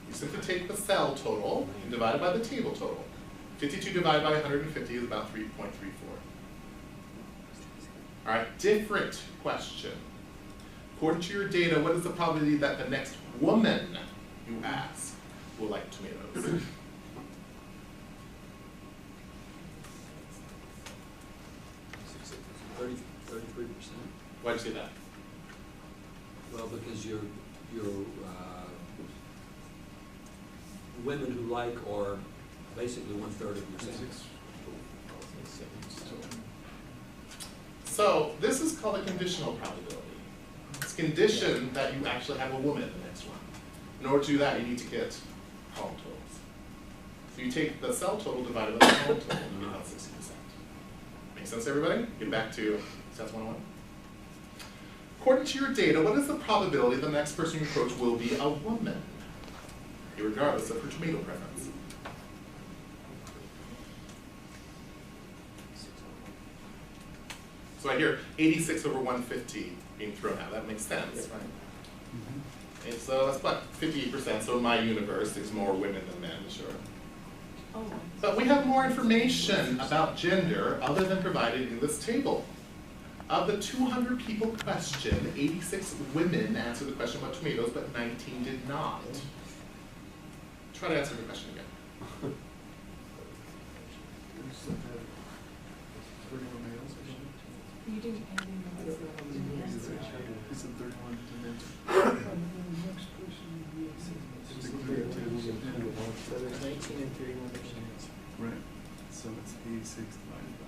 You simply take the cell total and divide it by the table total. 52 divided by 150 is about 3.34. All right, different question. According to your data, what is the probability that the next woman you ask will like tomatoes? Why'd you say that? Well, because your women who like are basically 1/3 of your sample. So this is called a conditional probability. It's conditioned that you actually have a woman in the next one. In order to do that, you need to get column totals. So you take the cell total divided by the column total, and you get about 60%. Make sense, everybody? Get back to Stats 101. According to your data, what is the probability the next person you approach will be a woman, regardless of her tomato preference? So I hear 86 over 150 being thrown out. That makes sense, right? Okay, so that's about 58%. So in my universe, there's more women than men, sure. But we have more information about gender other than provided in this table. Of the 200 people questioned, 86 women answered the question about tomatoes, but 19 did not. Try to answer the question again. You didn't add in the answer. It's a 31 dimension. So there's 19 and 31%. Right. So it's 86 divided by.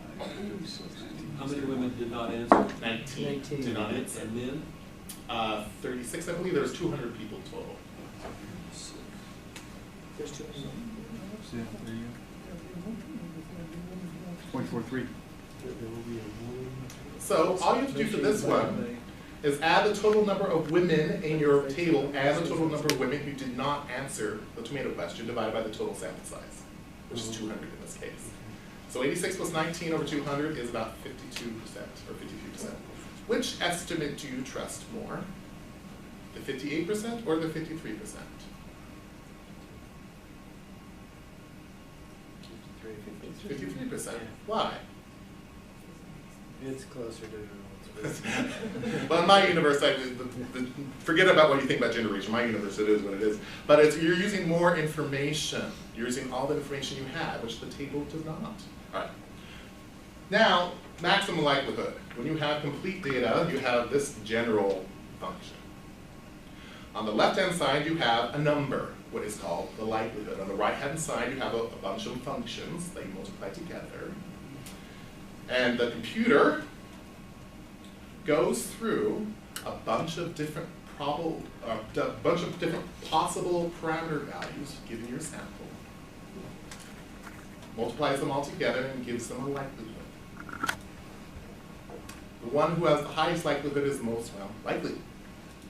How many women did not answer? 19 did not answer. And men? 36, I believe there was 200 people total. There's 2. Yeah, there you go. 0.43. So all you have to do for this one is add the total number of women in your table and the total number of women who did not answer the tomato question divided by the total sample size, which is 200 in this case. So 86 plus 19 over 200 is about 52% or 53%. Which estimate do you trust more? The 58% or the 53%? 53%. Why? It's closer to. Well, in my universe, forget about what you think about gender reach. In my universe, it is what it is. But you're using more information. You're using all the information you have, which the table does not. All right. Now, maximum likelihood. When you have complete data, you have this general function. On the left-hand side, you have a number, what is called the likelihood. On the right-hand side, you have a bunch of functions that you multiply together. And the computer goes through a bunch of different possible parameter values given your sample, multiplies them all together and gives them a likelihood. The one who has the highest likelihood is the most, well, likely.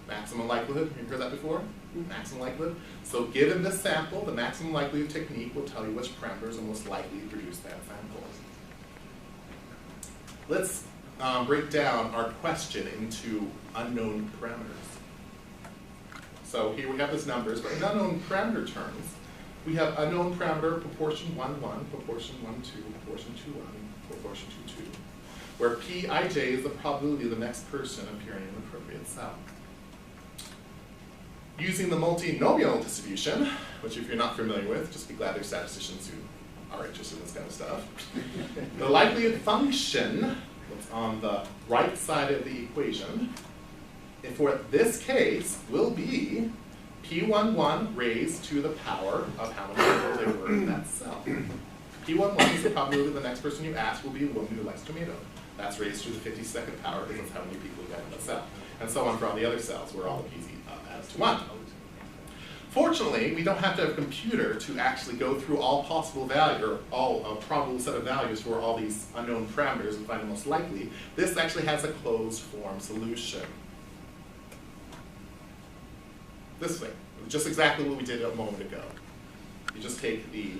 Maximum likelihood, you've heard that before? Maximum likelihood. So given this sample, the maximum likelihood technique will tell you which parameters are most likely to produce that sample. Let's break down our question into unknown parameters. So here we have these numbers, but in unknown parameter terms, we have unknown parameter proportion 1, 1, proportion 1, 2, proportion 2, 1, proportion 2, 2, where Pij is the probability of the next person appearing in the appropriate cell. Using the multinomial distribution, which if you're not familiar with, just be glad there's statisticians who are interested in this kind of stuff. The likelihood function, what's on the right side of the equation, and for this case, will be P11 raised to the power of how many people there were in that cell. P11 is the probability the next person you ask will be a woman who likes tomato. That's raised to the 52nd power because that's how many people you have in the cell. And so on for all the other cells where all the P's adds to 1. Fortunately, we don't have to have a computer to actually go through all possible value, or all probable set of values for all these unknown parameters and find the most likely. This actually has a closed form solution. This way, just exactly what we did a moment ago. You just take the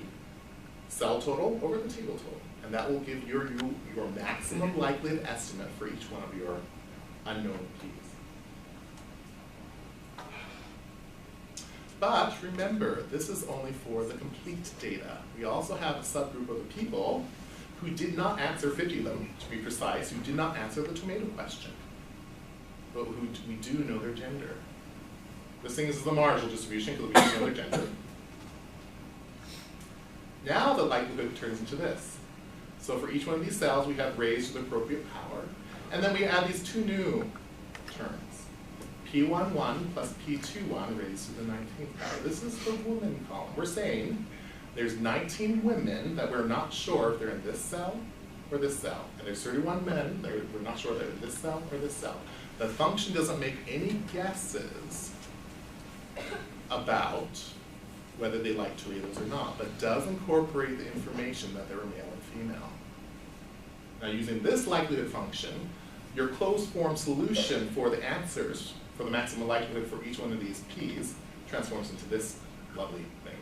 cell total over the table total, and that will give you your maximum likelihood estimate for each one of your unknown P's. But remember, this is only for the complete data. We also have a subgroup of the people who did not answer, 50 of them to be precise, who did not answer the tomato question, but who we do know their gender. This thing is the marginal distribution because we do know their gender. Now the likelihood turns into this. So for each one of these cells, we have raised to the appropriate power, and then we add these two new terms. P11 plus P21 raised to the 19th power. This is the woman column. We're saying there's 19 women that we're not sure if they're in this cell or this cell. And there's 31 men that we're not sure if they're in this cell or this cell. The function doesn't make any guesses about whether they like tomatoes or not, but does incorporate the information that they're a male and female. Now using this likelihood function, your closed form solution for the answers for the maximum likelihood for each one of these P's transforms into this lovely thing.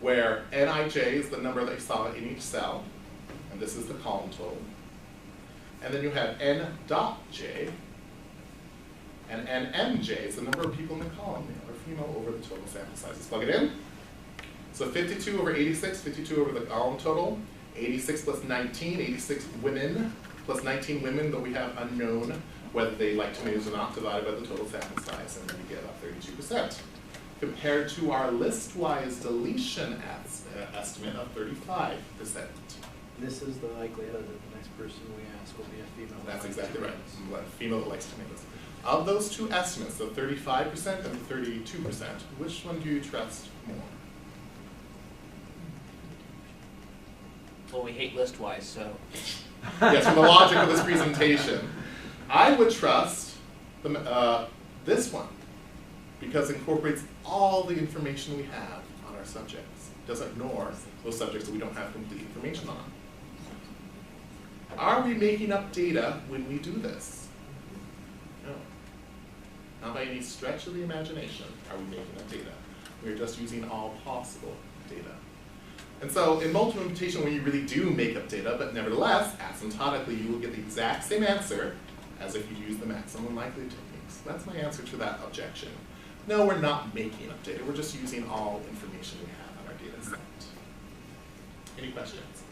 Where Nij is the number that you saw in each cell, and this is the column total. And then you have N dot J, and NMJ is the number of people in the column, male or female, over the total sample size. Let's plug it in. So 52 over 86, 52 over the column total, 86 plus 19, 86 women, plus 19 women, though we have unknown whether they like tomatoes or not, divided by the total sample size, and then we get about 32%. Compared to our list-wise deletion estimate of 35%. This is the likelihood that the next person we ask will be a female. That's exactly right, a female that likes tomatoes. Of those two estimates, the 35% and the 32%, which one do you trust more? Well, we hate list-wise, so. Yes, from the logic of this presentation, I would trust this one because it incorporates all the information we have on our subjects. It doesn't ignore those subjects that we don't have complete information on. Are we making up data when we do this? No. Not by any stretch of the imagination are we making up data. We're just using all possible data. And so in multiple imputation, when you really do make up data, but nevertheless, asymptotically, you will get the exact same answer as if you use the maximum likelihood techniques. That's my answer to that objection. No, we're not making up data. We're just using all information we have on our data set. Any questions?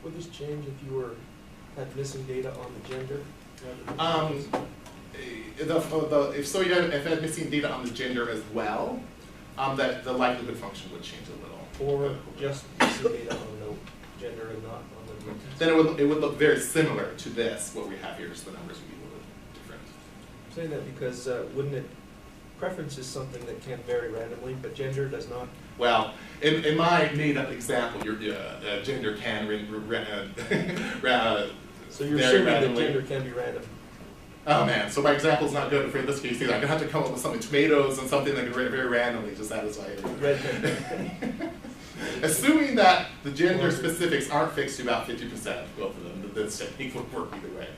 Would this change if you had missing data on the gender? If I had missing data on the gender as well, that the likelihood function would change a little. Or just missing data on the gender and not on the mutants? Then it would look very similar to this, what we have here, just the numbers would be a little different. I'm saying that because wouldn't it, preference is something that can vary randomly, but gender does not? Well, in my made-up example, your gender can So you're vary assuming that randomly. gender can be random? Oh man, so my example's not good for this case either. I'm gonna have to come up with something, tomatoes and something that can very randomly just satisfy everything. Assuming that the gender specifics aren't fixed to about 50%, both of them, this technique would work either way.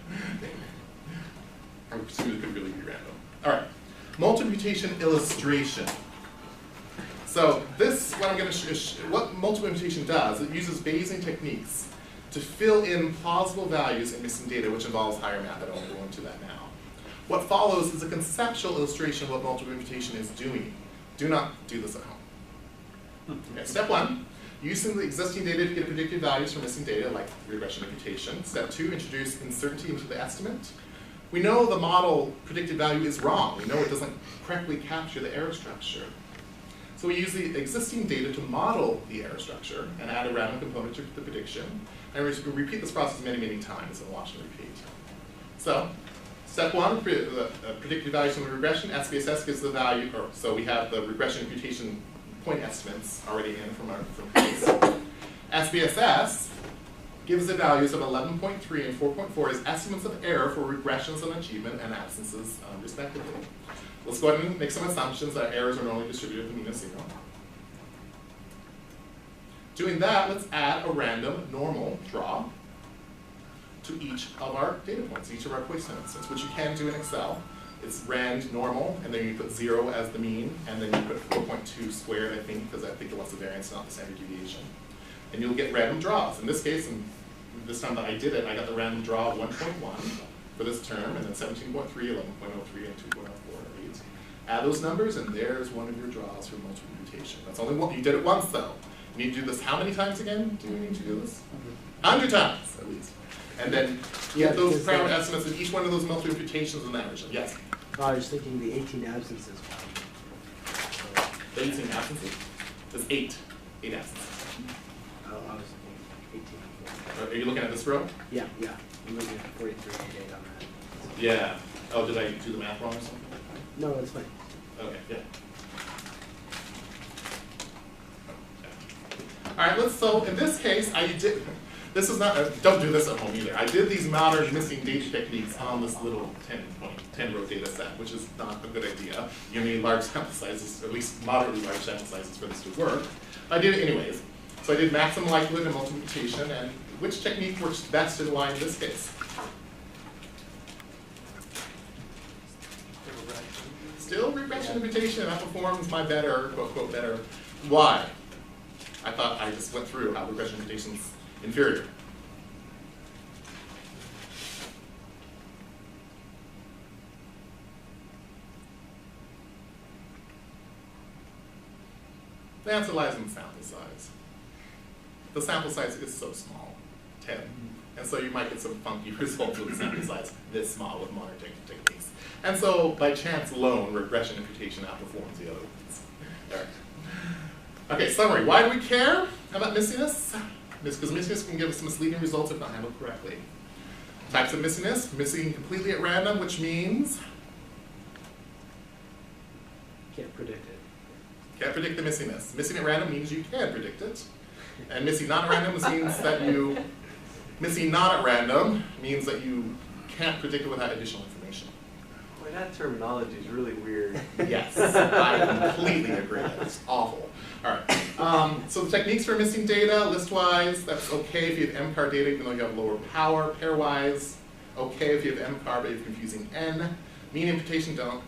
I'm assuming it could really be random. All right, multi-mutation illustration. So this, what I'm going to what multiple mutation does, it uses Bayesian techniques to fill in plausible values in missing data, which involves higher math. I don't want to go into that now. What follows is a conceptual illustration of what multiple mutation is doing. Do not do this at home. Okay, step 1, using the existing data to get predicted values for missing data, like regression imputation. Step 2, introduce uncertainty into the estimate. We know the model predicted value is wrong. We know it doesn't correctly capture the error structure. So we use the existing data to model the error structure and add a random component to the prediction. And we repeat this process many, many times and watch and repeat. So, step 1, predicted values from the regression. SPSS gives the value, so we have the regression imputation point estimates already in from case. SPSS gives the values of 11.3 and 4.4 as estimates of error for regressions on achievement and absences, respectively. Let's go ahead and make some assumptions that errors are normally distributed at the mean of 0. Doing that, let's add a random normal draw to each of our data points, each of our Poisson instances, which you can do in Excel. It's rand normal, and then you put 0 as the mean, and then you put 4.2 squared, I think, because I think it wants the variance, not the standard deviation. And you'll get random draws. In this case, and this time that I did it, I got the random draw of 1.1 for this term, and then 17.3, 11.03, and 2.04. Add those numbers, and there's one of your draws for multiple mutation. That's only one. You did it once, though. You need to do this how many times again? Do we need to do this? 100 times, at least. And then get those parameter estimates of each one of those multiple mutations and average them. Yes? I was thinking the 18 absences. The 18 absences? There's 8. 8 absences. Oh, I was thinking 18. Are you looking at this row? Yeah. I'm looking at 43 and 8 on that. Yeah. Oh, did I do the math wrong or something? No, that's fine. Okay, yeah. All right, so in this case, this is not, don't do this at home either. I did these modern missing data techniques on this little 10-row data set, which is not a good idea. You need large sample sizes, or at least moderately large sample sizes for this to work. I did it anyways. So I did maximum likelihood and multiple mutation, and which technique works best in line in this case? Still regression imputation outperforms my better, quote, better. Why? I thought I just went through how regression imputation is inferior. The answer lies in the sample size. The sample size is so small, 10. And so you might get some funky results with the sample size this small with modern techniques. And so, by chance alone, regression imputation outperforms the other ones. All right. Okay, summary. Why do we care about missiness? Because missiness can give us misleading results if not handled correctly. Types of missiness: missing completely at random, which means Can't predict it. can't predict the missiness. Missing at random means you can predict it. And missing not at random means that you missing not at random means that you can't predict it without additional information. Boy, that terminology is really weird. Yes, I completely agree. It's awful. All right. So the techniques for missing data, list-wise, that's okay if you have MCAR data, even though you have lower power. Pairwise, okay if you have MCAR, but you're confusing N. Mean imputation, don't.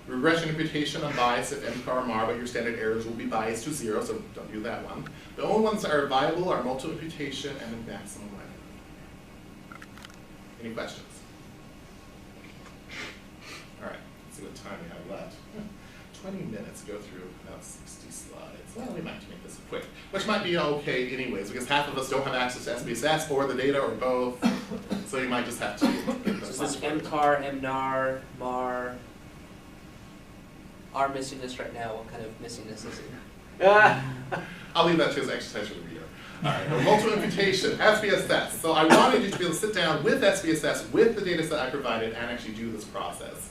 Regression imputation, unbiased if MCAR or MAR, but your standard errors will be biased to 0, so don't do that one. The only ones that are viable are multiple imputation and maximum likelihood. Any questions? All right, let's see what time we have left. 20 minutes to go through about 60 slides. Well, we might make this quick, which might be okay anyways, because half of us don't have access to SPSS or the data or both, so you might just have to get the So this MCAR, MNAR, MAR are missing this right now. What kind of missingness is it? I'll leave that to as exercise for the reader. All right, multiple imputation, SPSS. So I wanted you to be able to sit down with SPSS, with the data set I provided, and actually do this process.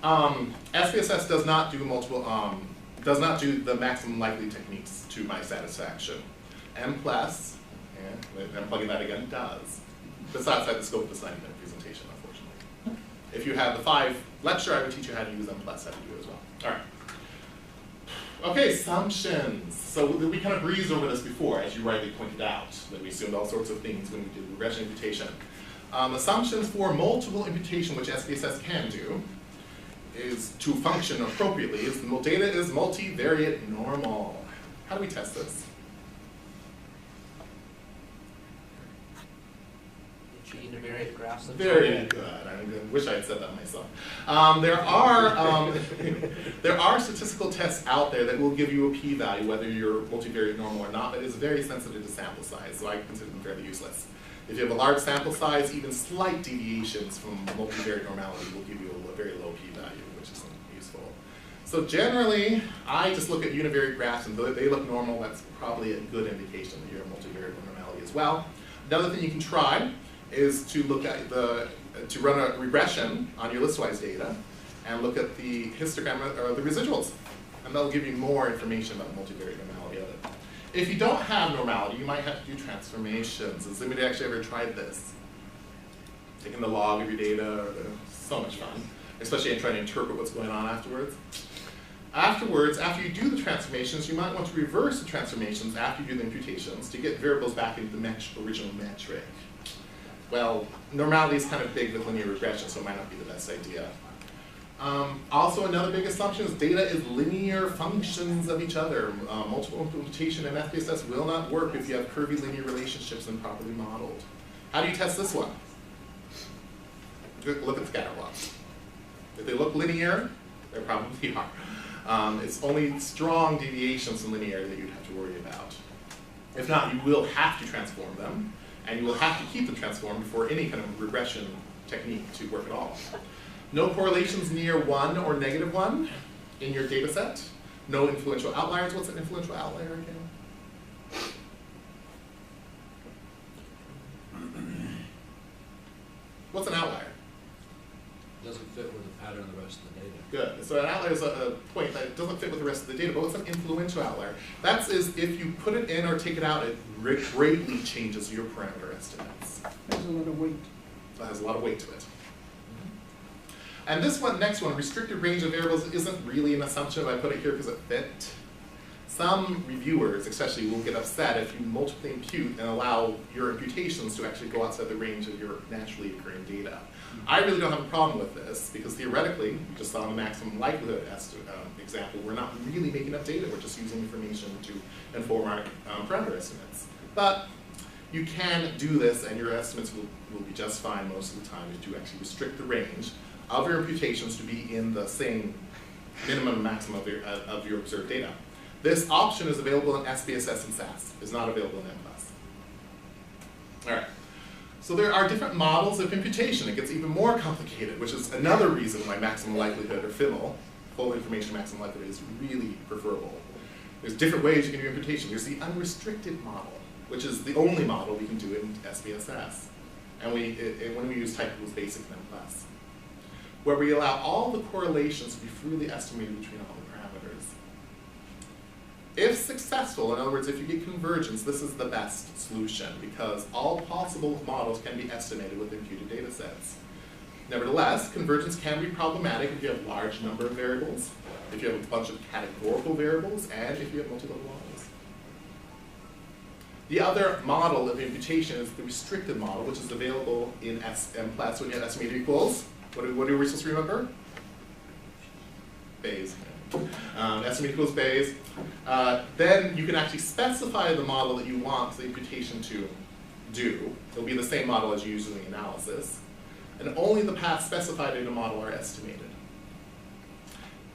SPSS does not do does not do the maximum likely techniques to my satisfaction. M+, and I'm plugging that again, does. That's outside the scope of this 90-minute presentation, unfortunately. If you had the 5 lecture, I would teach you how to use them plus how to do it as well. All right. Okay, assumptions. So we kind of breezed over this before, as you rightly pointed out, that we assumed all sorts of things when we did regression imputation. Assumptions for multiple imputation, which SPSS can do, is to function appropriately, is the data is multivariate normal. How do we test this? Univariate graphs. Very good. I wish I had said that myself. There are statistical tests out there that will give you a p-value, whether you're multivariate normal or not, but it's very sensitive to sample size, so I consider them fairly useless. If you have a large sample size, even slight deviations from multivariate normality will give you a very low p-value, which isn't useful. So generally, I just look at univariate graphs, and they look normal. That's probably a good indication that you're a multivariate normality as well. Another thing you can try is to look at to run a regression on your listwise data and look at the histogram or the residuals. And that'll give you more information about the multivariate normality of it. If you don't have normality, you might have to do transformations. Has anybody actually ever tried this? Taking the log of your data, so much fun, especially in trying to interpret what's going on afterwards. Afterwards, after you do the transformations, you might want to reverse the transformations after you do the imputations to get variables back into the original metric. Well, normality is kind of big with linear regression, so it might not be the best idea. Also, another big assumption is data is linear functions of each other. Multiple imputation in SPSS will not work if you have curvilinear relationships and properly modeled. How do you test this one? Look at the scatter plots. If they look linear, they probably are. It's only strong deviations from linearity that you'd have to worry about. If not, you will have to transform them, and you will have to keep them transformed for any kind of regression technique to work at all. No correlations near 1 or -1 in your data set. No influential outliers. What's an influential outlier again? What's an outlier? Doesn't fit with the pattern of the rest of the data. Good. So an outlier is a point that doesn't fit with the rest of the data, but what's an influential outlier? That is if you put it in or take it out, it greatly changes your parameter estimates. There's a lot of weight. That has a lot of weight to it. And this one, next one, restricted range of variables, isn't really an assumption, but I put it here because it fit. Some reviewers, especially, will get upset if you multiply impute and allow your imputations to actually go outside the range of your naturally occurring data. I really don't have a problem with this, because theoretically, we just saw in the maximum likelihood example, we're not really making up data, we're just using information to inform our parameter estimates. But you can do this, and your estimates will be just fine most of the time if you actually restrict the range of your imputations to be in the same minimum and maximum of your observed data. This option is available in SPSS and SAS. It's not available in M+. All right. So there are different models of imputation. It gets even more complicated, which is another reason why maximum likelihood, or FIML, full information maximum likelihood, is really preferable. There's different ways you can do imputation. There's the unrestricted model, which is the only model we can do in SPSS. And when we use type equals basic and M+, where we allow all the correlations to be freely estimated between all the parameters. If successful, in other words, if you get convergence, this is the best solution, because all possible models can be estimated with imputed data sets. Nevertheless, convergence can be problematic if you have a large number of variables, if you have a bunch of categorical variables, and if you have multi-level models. The other model of imputation is the restricted model, which is available in SM+, when you have estimated equals. What are we supposed to remember? Bayes. Estimate equals Bayes. Then you can actually specify the model that you want the imputation to do. It'll be the same model as you use in the analysis. And only the paths specified in a model are estimated.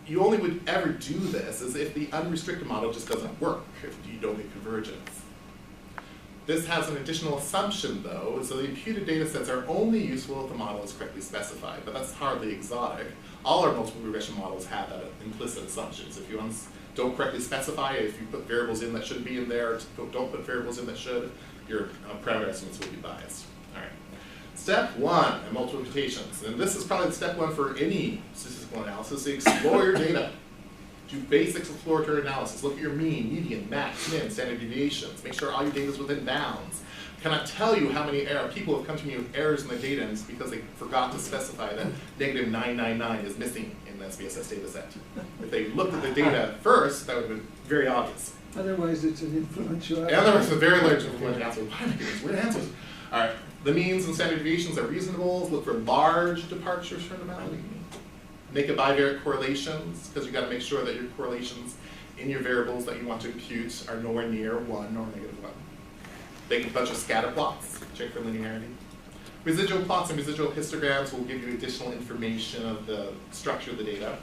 You only would ever do this as if the unrestricted model just doesn't work, if you don't get convergence. This has an additional assumption, though, so the imputed data sets are only useful if the model is correctly specified, but that's hardly exotic. All our multiple regression models have that implicit assumptions. If you don't correctly specify, if you put variables in that shouldn't be in there, don't put variables in that should, your parameter estimates will be biased. All right. Step 1 in multiple imputations, and this is probably step 1 for any statistical analysis, explore your data. Do basic exploratory analysis. Look at your mean, median, max, min, standard deviations. Make sure all your data is within bounds. cannot tell you how many people have come to me with errors in their data, and it's because they forgot to specify that -999 is missing in the SPSS data set. If they looked at the data first, that would have been very obvious. Otherwise, it's an influential. And there was a very large influential answer. Why am I getting these weird answers? All right, the means and standard deviations are reasonable. Look for large departures from normality. Make a bivariate correlations, because you got to make sure that your correlations in your variables that you want to impute are nowhere near 1 or -1. Make a bunch of scatter plots, check for linearity. Residual plots and residual histograms will give you additional information of the structure of the data.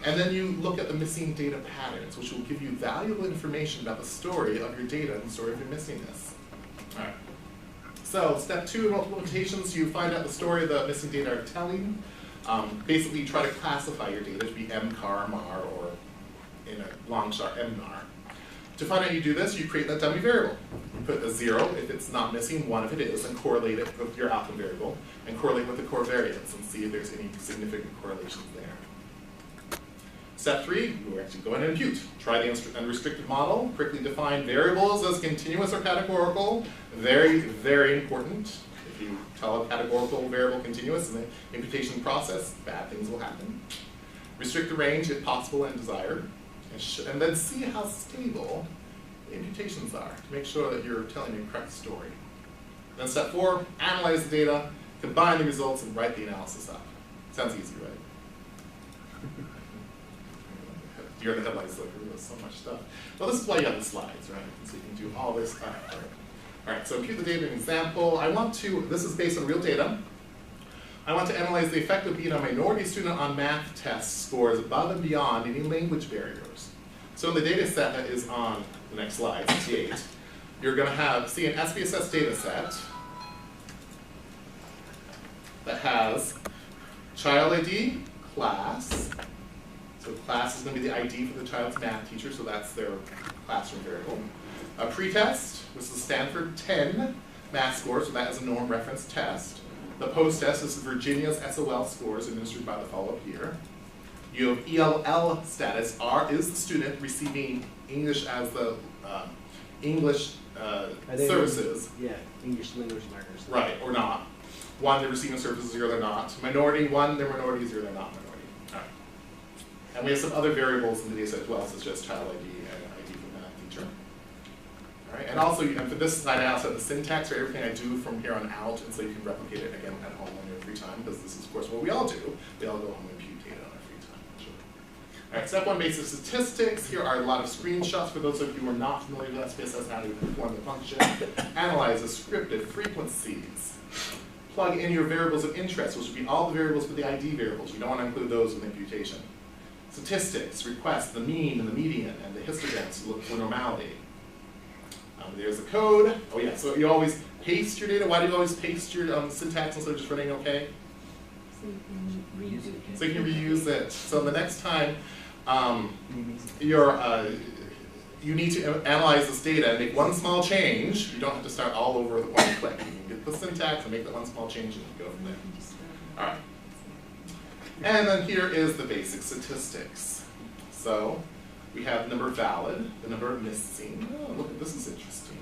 And then you look at the missing data patterns, which will give you valuable information about the story of your data and the story of your missingness. All right. So step 2 in multiple implementations, you find out the story of the missing data are telling. Basically, you try to classify your data to be MCAR, MAR, or in a long shot, MNAR. To find out you do this, you create that dummy variable. You put a 0 if it's not missing, 1 if it is, and correlate it with your outcome variable, and correlate with the core variance and see if there's any significant correlations there. Step 3, we're actually going to impute. Try the unrestricted model, quickly define variables as continuous or categorical. Very, very important. If you tell a categorical variable continuous in the imputation process, bad things will happen. Restrict the range if possible and desired. And then see how stable the imputations are to make sure that you're telling the correct story. Then step 4, analyze the data, combine the results, and write the analysis up. Sounds easy, right? You're in the headlights, like, there's so much stuff. Well, this is why you have the slides, right? So you can do all this stuff. All right, so impute the data in an example. This is based on real data. I want to analyze the effect of being a minority student on math test scores above and beyond any language barriers. So in the data set that is on the next slide, 68, you're going to see an SPSS data set that has child ID, class. So class is going to be the ID for the child's math teacher, so that's their classroom variable. A pretest, this is Stanford 10 math score, so that is a norm reference test. The post-test is Virginia's SOL scores administered by the follow-up year. You have ELL status. R is the student receiving English as the English services. Yeah, English language learners. Right, or not. 1, they're receiving services, 0, they're not. Minority, 1, they're minority, 0, they're not minority. All right. And we have some other variables in the data set as well, such as child ID and ID for math teacher. All right, and also, and for this slide, I also have the syntax for everything I do from here on out, and so you can replicate it again at home on your free time, because this is, of course, what we all do. We all go home and impute data on our free time. Sure. All right, step 1, basic statistics. Here are a lot of screenshots for those of you who are not familiar with SPSS, how to perform the function. Analyze descriptive frequencies. Plug in your variables of interest, which would be all the variables for the ID variables. You don't want to include those in the imputation. Statistics, request the mean and the median, and the histograms to look for normality. There's the code. Oh yeah, so you always paste your data. Why do you always paste your syntax instead of just running OK? So you can reuse it. So you can reuse it. So the next time you need to analyze this data and make one small change, you don't have to start all over with one click. You can get the syntax and make that one small change and go from there. All right. And then here is the basic statistics. So we have the number valid, the number missing. Oh, look, this is interesting.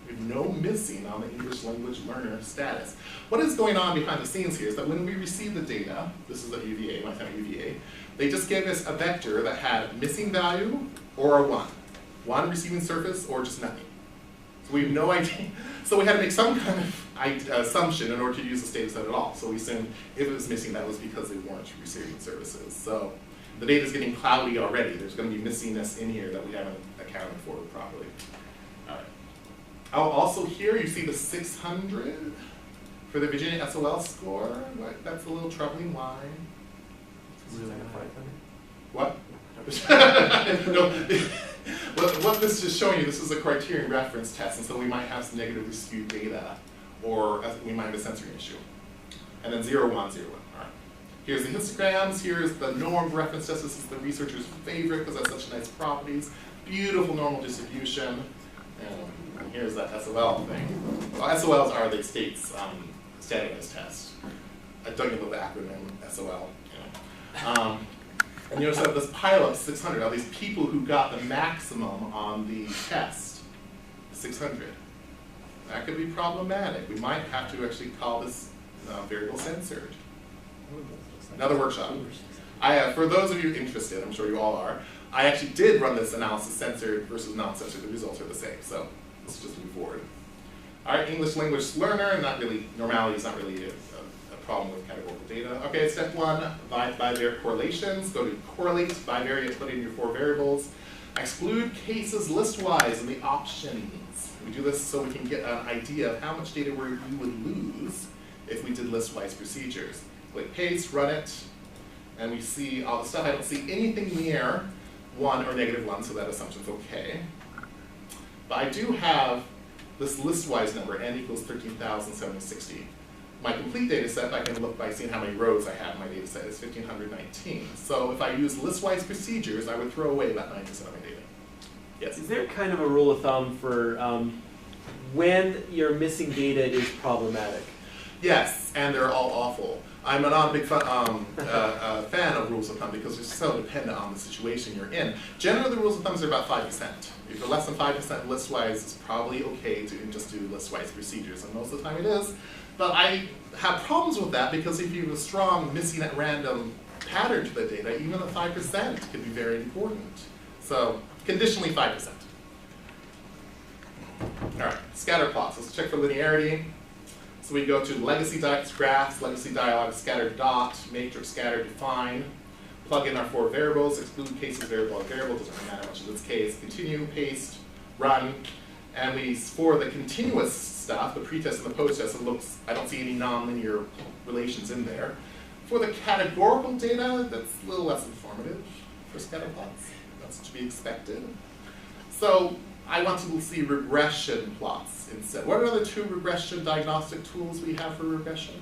We have no missing on the English language learner status. What is going on behind the scenes here is that when we receive the data, this is at UVA, my time at UVA, they just gave us a vector that had missing value or a 1. 1 receiving surface or just nothing. So we have no idea. So we had to make some kind of assumption in order to use this data set at all. So we assumed if it was missing, that was because they weren't receiving services. So the data is getting cloudy already. There's going to be missingness in here that we haven't accounted for properly. All right. Oh, also here you see the 600 for the Virginia SOL score. That's a little troubling. Why? What? No. What this is showing you, this is a criterion reference test, and so we might have some negatively skewed data, or we might have a sensory issue. And then 0, 1, 0, 1. All right. Here's the histograms. Here's the norm reference test. This is the researcher's favorite because it has such nice properties. Beautiful normal distribution. And here's that SOL thing. Well, SOLs are the state's standardized test. I don't even know the acronym SOL. You know. And you notice that this pile of 600 are these people who got the maximum on the test, 600. That could be problematic. We might have to actually call this variable censored. Another workshop. For those of you interested, I'm sure you all are, I actually did run this analysis, censored versus non-censored. The results are the same, so let's just move forward. All right, English language learner, not really, normality is not really a problem with categorical data. Okay, step 1, bivariate correlations. Go to correlate, bivariate, put in your 4 variables. Exclude cases listwise in the options. We do this so we can get an idea of how much data we would lose if we did listwise procedures. Click paste, run it, and we see all the stuff. I don't see anything near 1 or -1, so that assumption's okay. But I do have this listwise number, n equals 13,760. My complete data set, I can look by seeing how many rows I have in my data set, is 1,519. So if I use listwise procedures, I would throw away about 9% of my data. Yes? Is there kind of a rule of thumb for when your missing data is problematic? Yes, and they're all awful. I'm not a big fan of rules of thumb because they're so dependent on the situation you're in. Generally, the rules of thumb are about 5%. If you're less than 5% listwise, it's probably okay to just do listwise procedures, and most of the time it is. But I have problems with that because if you have a strong missing at random pattern to the data, even a 5% could be very important. So, conditionally 5%. All right, scatter plots. Let's check for linearity. So we go to legacy graphs, legacy dialog, scatter dot, matrix scatter define, plug in our 4 variables, exclude cases variable and variable, doesn't really matter much in this case, continue, paste, run, and for the continuous stuff, the pretest and the posttest, it looks, I don't see any nonlinear relations in there. For the categorical data, that's a little less informative for scatter plots. That's to be expected. So I want to see regression plots instead. What are the 2 regression diagnostic tools we have for regression?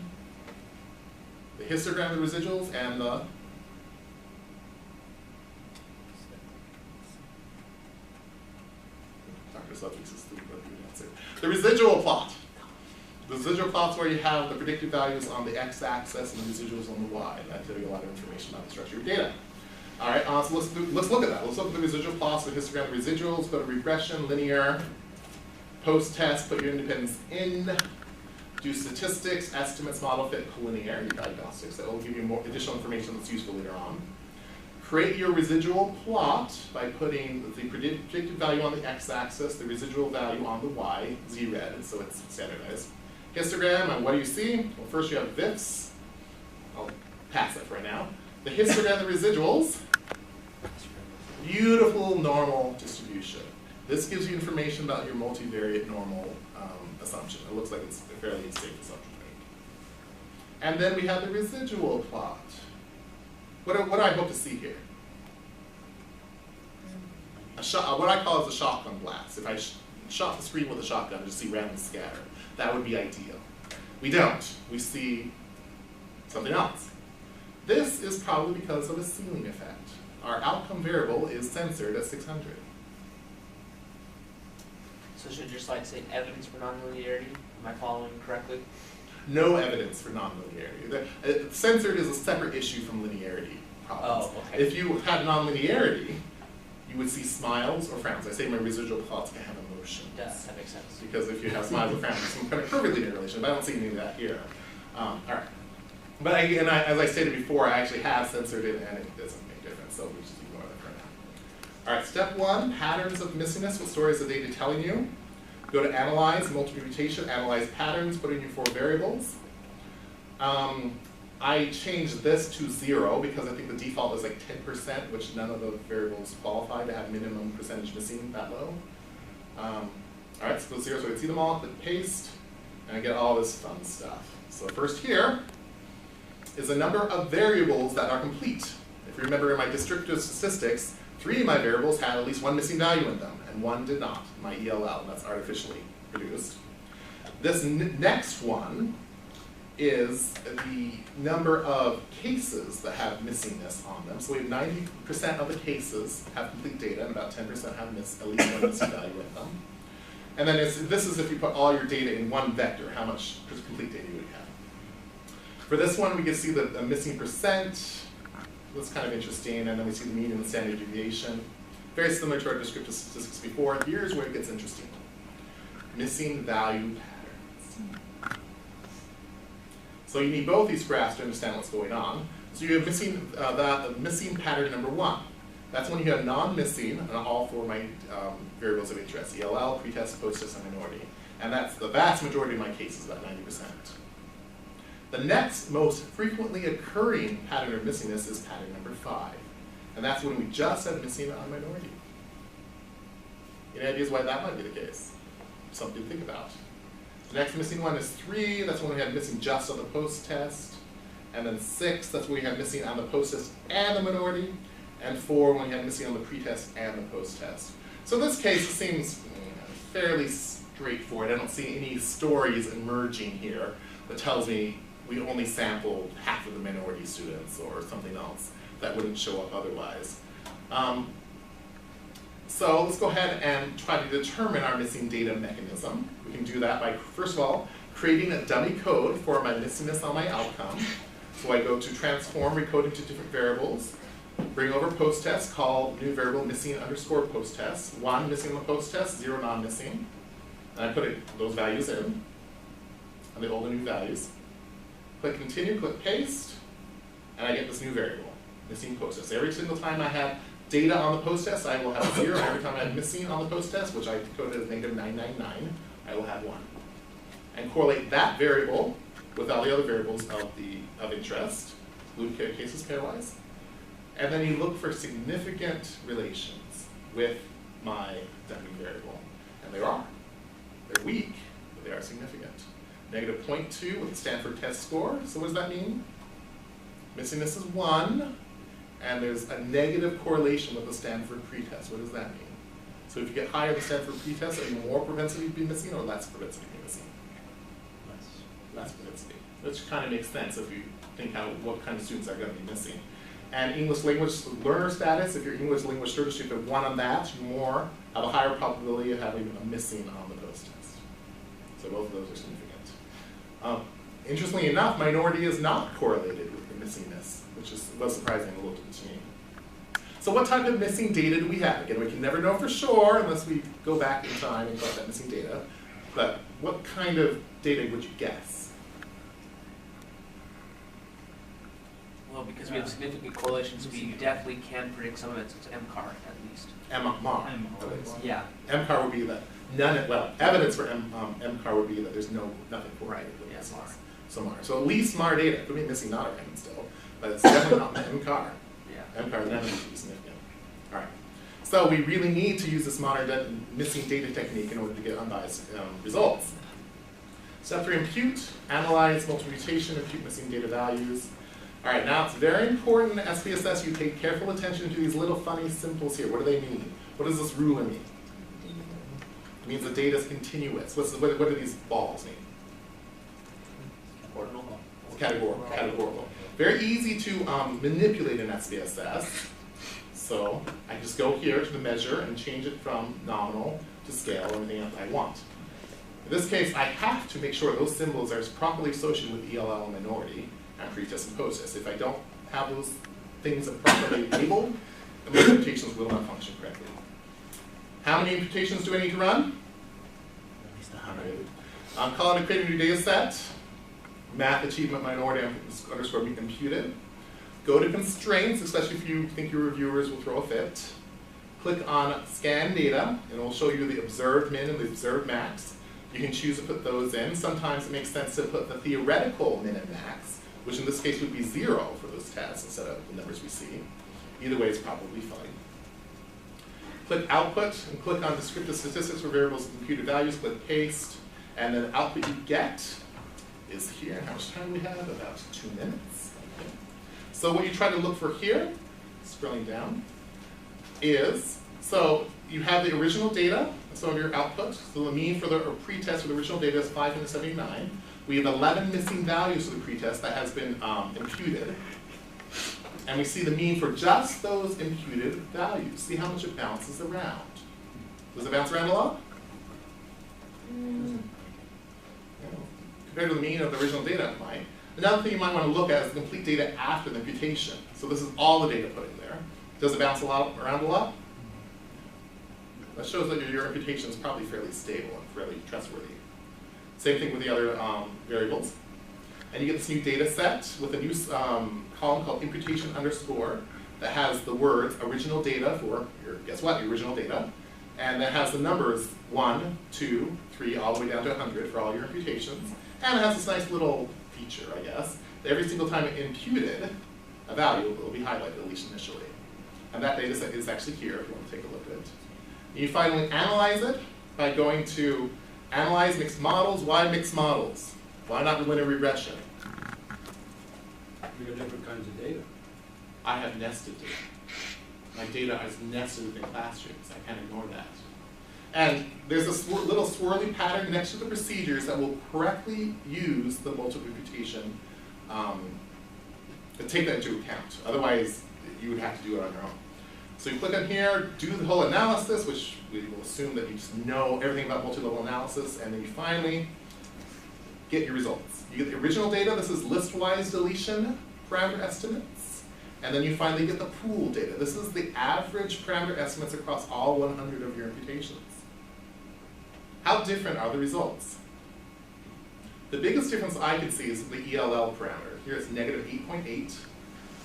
The histogram of the residuals and the Dr. Subjects is the answer. The residual plot. The residual plot's where you have the predicted values on the x-axis and the residuals on the y. That tells you a lot of information about the structure of your data. All right, so let's look at that. Let's look at the residual plots, the histogram of residuals, go to regression, linear, post-test, put your independence in, do statistics, estimates, model fit, collinear, your diagnostics. That will give you more additional information that's useful later on. Create your residual plot by putting the predicted value on the x-axis, the residual value on the y, z-red, so it's standardized. Histogram, and what do you see? Well, first you have VIFs. I'll pass that for right now. The histogram of the residuals, beautiful normal distribution. This gives you information about your multivariate normal assumption. It looks like it's a fairly safe assumption. And then we have the residual plot. What do I hope to see here? What I call is a shotgun blast. If I shot the screen with a shotgun and just see random scatter, that would be ideal. We don't. We see something else. This is probably because of a ceiling effect. Our outcome variable is censored at 600. So should your slide say evidence for nonlinearity? Am I following correctly? No evidence for nonlinearity. Censored is a separate issue from linearity problems. Oh, okay. If you had nonlinearity, you would see smiles or frowns. I say my residual plots can have emotion. Yeah, that makes sense. Because if you have smiles or frowns, there's some kind of perfect linear relation, but I don't see any of that here. All right. But as I stated before, I actually have censored it and it doesn't make a difference, so we just ignore that for now. All right, step 1, patterns of missingness. What story is the data telling you? Go to analyze, multiple mutation, analyze patterns, put in your 4 variables. I changed this to 0 because I think the default is like 10%, which none of the variables qualify to have minimum percentage missing that low. All right, so 0, so I can see them all, click paste, and I get all this fun stuff. So first here is a number of variables that are complete. If you remember in my descriptive statistics, 3 of my variables had at least 1 missing value in them, and 1 did not, my ELL, and that's artificially produced. This next one is the number of cases that have missingness on them. So we have 90% of the cases have complete data, and about 10% have at least 1 missing value in them. And then this is if you put all your data in one vector, how much complete data you would have. For this one, we can see the missing percent. That's kind of interesting, and then we see the mean and the standard deviation. Very similar to our descriptive statistics before. Here's where it gets interesting. missing value patterns. So you need both these graphs to understand what's going on. So you have missing pattern number 1. That's when you have non-missing on all 4 of my variables of interest: ELL, pretest, post-test, and minority. And that's the vast majority of my cases, about 90%. The next most frequently occurring pattern of missingness is pattern number 5. And that's when we just have missing on minority. Any ideas why that might be the case? Something to think about. The next missing one is 3. That's when we have missing just on the post-test. And then 6, that's when we have missing on the post-test and the minority. And 4, when we have missing on the pretest and the post-test. So in this case, it seems fairly straightforward. I don't see any stories emerging here that tells me we only sampled half of the minority students or something else that wouldn't show up otherwise. So let's go ahead and try to determine our missing data mechanism. We can do that by, first of all, creating a dummy code for my missingness on my outcome. So I go to transform, recode into different variables, bring over post-test, call new variable missing underscore post-test, 1 missing on the post-test, 0 non-missing. And I put those values in, and they hold the new values. Click continue, click paste, and I get this new variable, missing post-test. Every single time I have data on the post-test, I will have 0. Every time I have missing on the post-test, which I coded as -999, I will have 1. And correlate that variable with all the other variables of interest, loop cases pairwise. And then you look for significant relations with my dummy variable. And there are. They're weak, but they are significant. -0.2 with the Stanford test score. So what does that mean? Missingness is 1, and there's a negative correlation with the Stanford pretest. What does that mean? So if you get higher than Stanford pretest, are you more propensity to be missing or less propensity to be missing? Less propensity. Which kind of makes sense if you think what kind of students are going to be missing. And English language learner status, if you're English language students, you have 1 on that, you have a higher probability of having a missing on the post-test. So both of those are significant. Interestingly enough, minority is not correlated with the missingness, which was surprising a little bit to me. So what type of missing data do we have? Again, we can never know for sure unless we go back in time and collect that missing data. But what kind of data would you guess? Well, because we have significant correlations, we definitely can predict some of it's MCAR at least. MCAR. Yeah. MCAR would be that evidence for MCAR would be that there's nothing correlated with MCAR. So at least MAR data could be missing, not a random still, but it's definitely not MCAR. Yeah. MCAR then would be significant. All right. So we really need to use this modern missing data technique in order to get unbiased results. Step 3, impute, analyze multiple mutation, impute missing data values. All right, now it's very important in SPSS you pay careful attention to these little funny symbols here. What do they mean? What does this ruler mean? It means the data is continuous. What do these balls mean? Ordinal. Categorical. Very easy to manipulate in SPSS. So I can just go here to the measure and change it from nominal to scale or anything else I want. In this case, I have to make sure those symbols are properly associated with ELL and minority and pretest and post-test. If I don't have those things properly labeled, then my imputations will not function correctly. How many imputations do I need to run? At least 100. I'm calling to create a new data set. Math achievement minority underscore imputed. Go to constraints, especially if you think your reviewers will throw a fit. Click on scan data, and it will show you the observed min and the observed max. You can choose to put those in. Sometimes it makes sense to put the theoretical min and max, which in this case would be 0 for those tests instead of the numbers we see. Either way is probably fine. Click output and click on descriptive statistics for variables and computed values, click paste, and then the output you get is here. How much time do we have? About 2 minutes. Okay. So what you try to look for here, scrolling down, is, so you have the original data, some of your output. So the mean for the pretest for the original data is 579. We have 11 missing values for the pretest that has been imputed. And we see the mean for just those imputed values. See how much it bounces around. Does it bounce around a lot? Compared to the mean of the original data, it might. Another thing you might want to look at is the complete data after the imputation. So this is all the data put in there. Does it bounce around a lot? That shows that your imputation is probably fairly stable and fairly trustworthy. Same thing with the other variables. And you get this new data set with a new column called imputation underscore that has the words original data for your, guess what, your original data. And that has the numbers 1, 2, 3, all the way down to 100 for all your imputations. And it has this nice little feature, I guess, that every single time it imputed a value, it will be highlighted, at least initially. And that data set is actually here if you want to take a look at it. And you finally analyze it by going to analyze mixed models. Why mixed models? Why not linear regression? You got different kinds of data. I have nested data. My data is nested within classrooms. I can't ignore that. And there's a little swirly pattern next to the procedures that will correctly use the multiple imputation to take that into account. Otherwise, you would have to do it on your own. So you click on here, do the whole analysis, which we will assume that you just know everything about multi-level analysis, and then you finally get your results. You get the original data. This is list-wise deletion parameter estimates. And then you finally get the pool data. This is the average parameter estimates across all 100 of your imputations. How different are the results? The biggest difference I can see is the ELL parameter. Here it's negative 8.8,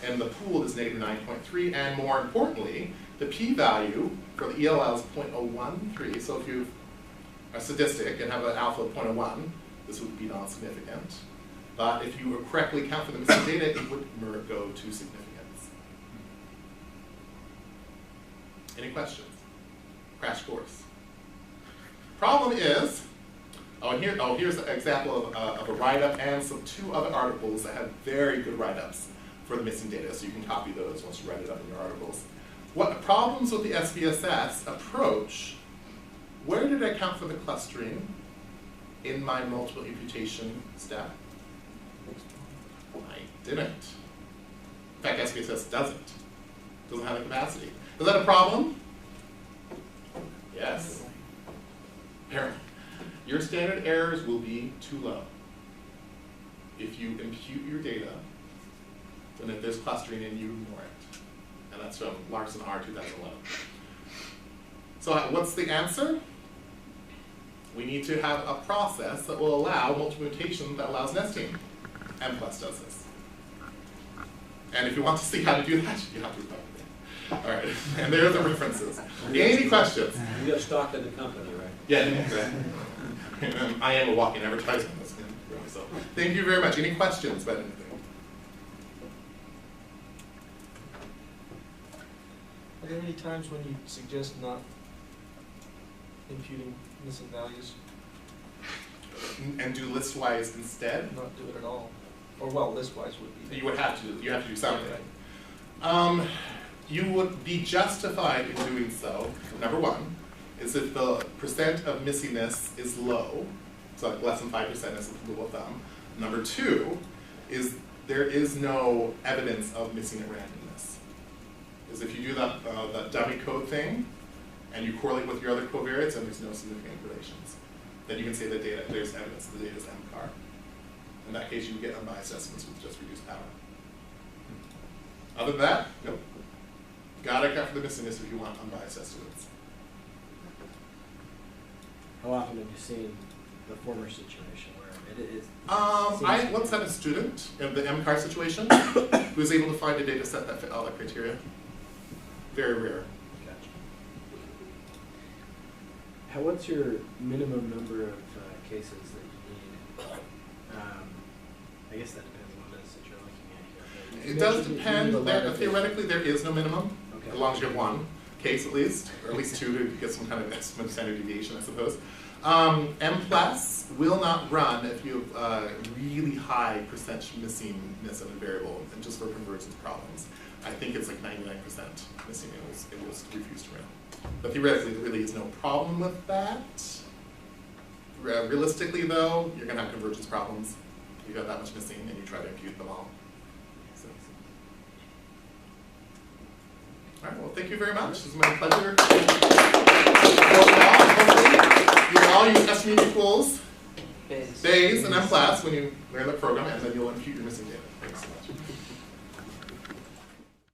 and the pool is negative 9.3, and more importantly, the p-value for the ELL is 0.013, so if you are a statistic and have an alpha of 0.01, this would be non-significant. But if you correctly account for the missing data, it would go to significance. Any questions? Crash course. Problem is, here's an example of a write-up and two other articles that have very good write-ups for the missing data, so you can copy those once you write it up in your articles. What problems with the SPSS approach? Where did I account for the clustering in my multiple imputation step? I didn't. In fact, SPSS doesn't have the capacity. Is that a problem? Yes. Apparently. Your standard errors will be too low. If you impute your data, then if there's clustering in, you ignore it. And that's from Larsen R 2011. So what's the answer? We need to have a process that will allow multiple mutation that allows nesting. M+ does this. And if you want to see how to do that, you have to talk to me. All right, and there are the references. Any questions? You got stock in the company, right? Yeah, exactly. I am a walking advertisement. So, thank you very much. Any questions about anything? Are there any times when you suggest not imputing missing values? And do list-wise instead? Not do it at all? Or well, list-wise would be. You would have to. You have to do something. Right. You would be justified in doing so. Number one is if the percent of missingness is low, so like less than 5% is the rule of thumb. Number two is there is no evidence of missing at randomness. Is if you do that dummy code thing and you correlate with your other covariates and there's no significant relations, then you can say that there's evidence that the data is MCAR. In that case, you would get unbiased estimates with just reduced power. Other than that, nope. Gotta account for the missingness if you want unbiased estimates. How often have you seen the former situation where it is? I once had a student in the MCAR situation who was able to find a data set that fit all the criteria. Very rare. Gotcha. What's your minimum number of cases that you need? I guess that depends on what it is that you're looking at here. It does depend. Theoretically, there is no minimum, okay. as long as you have one case at least, or at least two to get some kind of estimate of standard deviation, I suppose. M+ will not run if you have really high percent missingness of a variable, and just for convergence problems. I think it's like 99% missing, it will refuse to run. But theoretically, there really is no problem with that. Realistically though, you're gonna have convergence problems. You've got that much missing and you try to impute them all. So. All right, well, thank you very much. It's my pleasure. You can all use S equals Bayes and M+ when you learn the program, and then you'll impute your missing data. Thanks so much.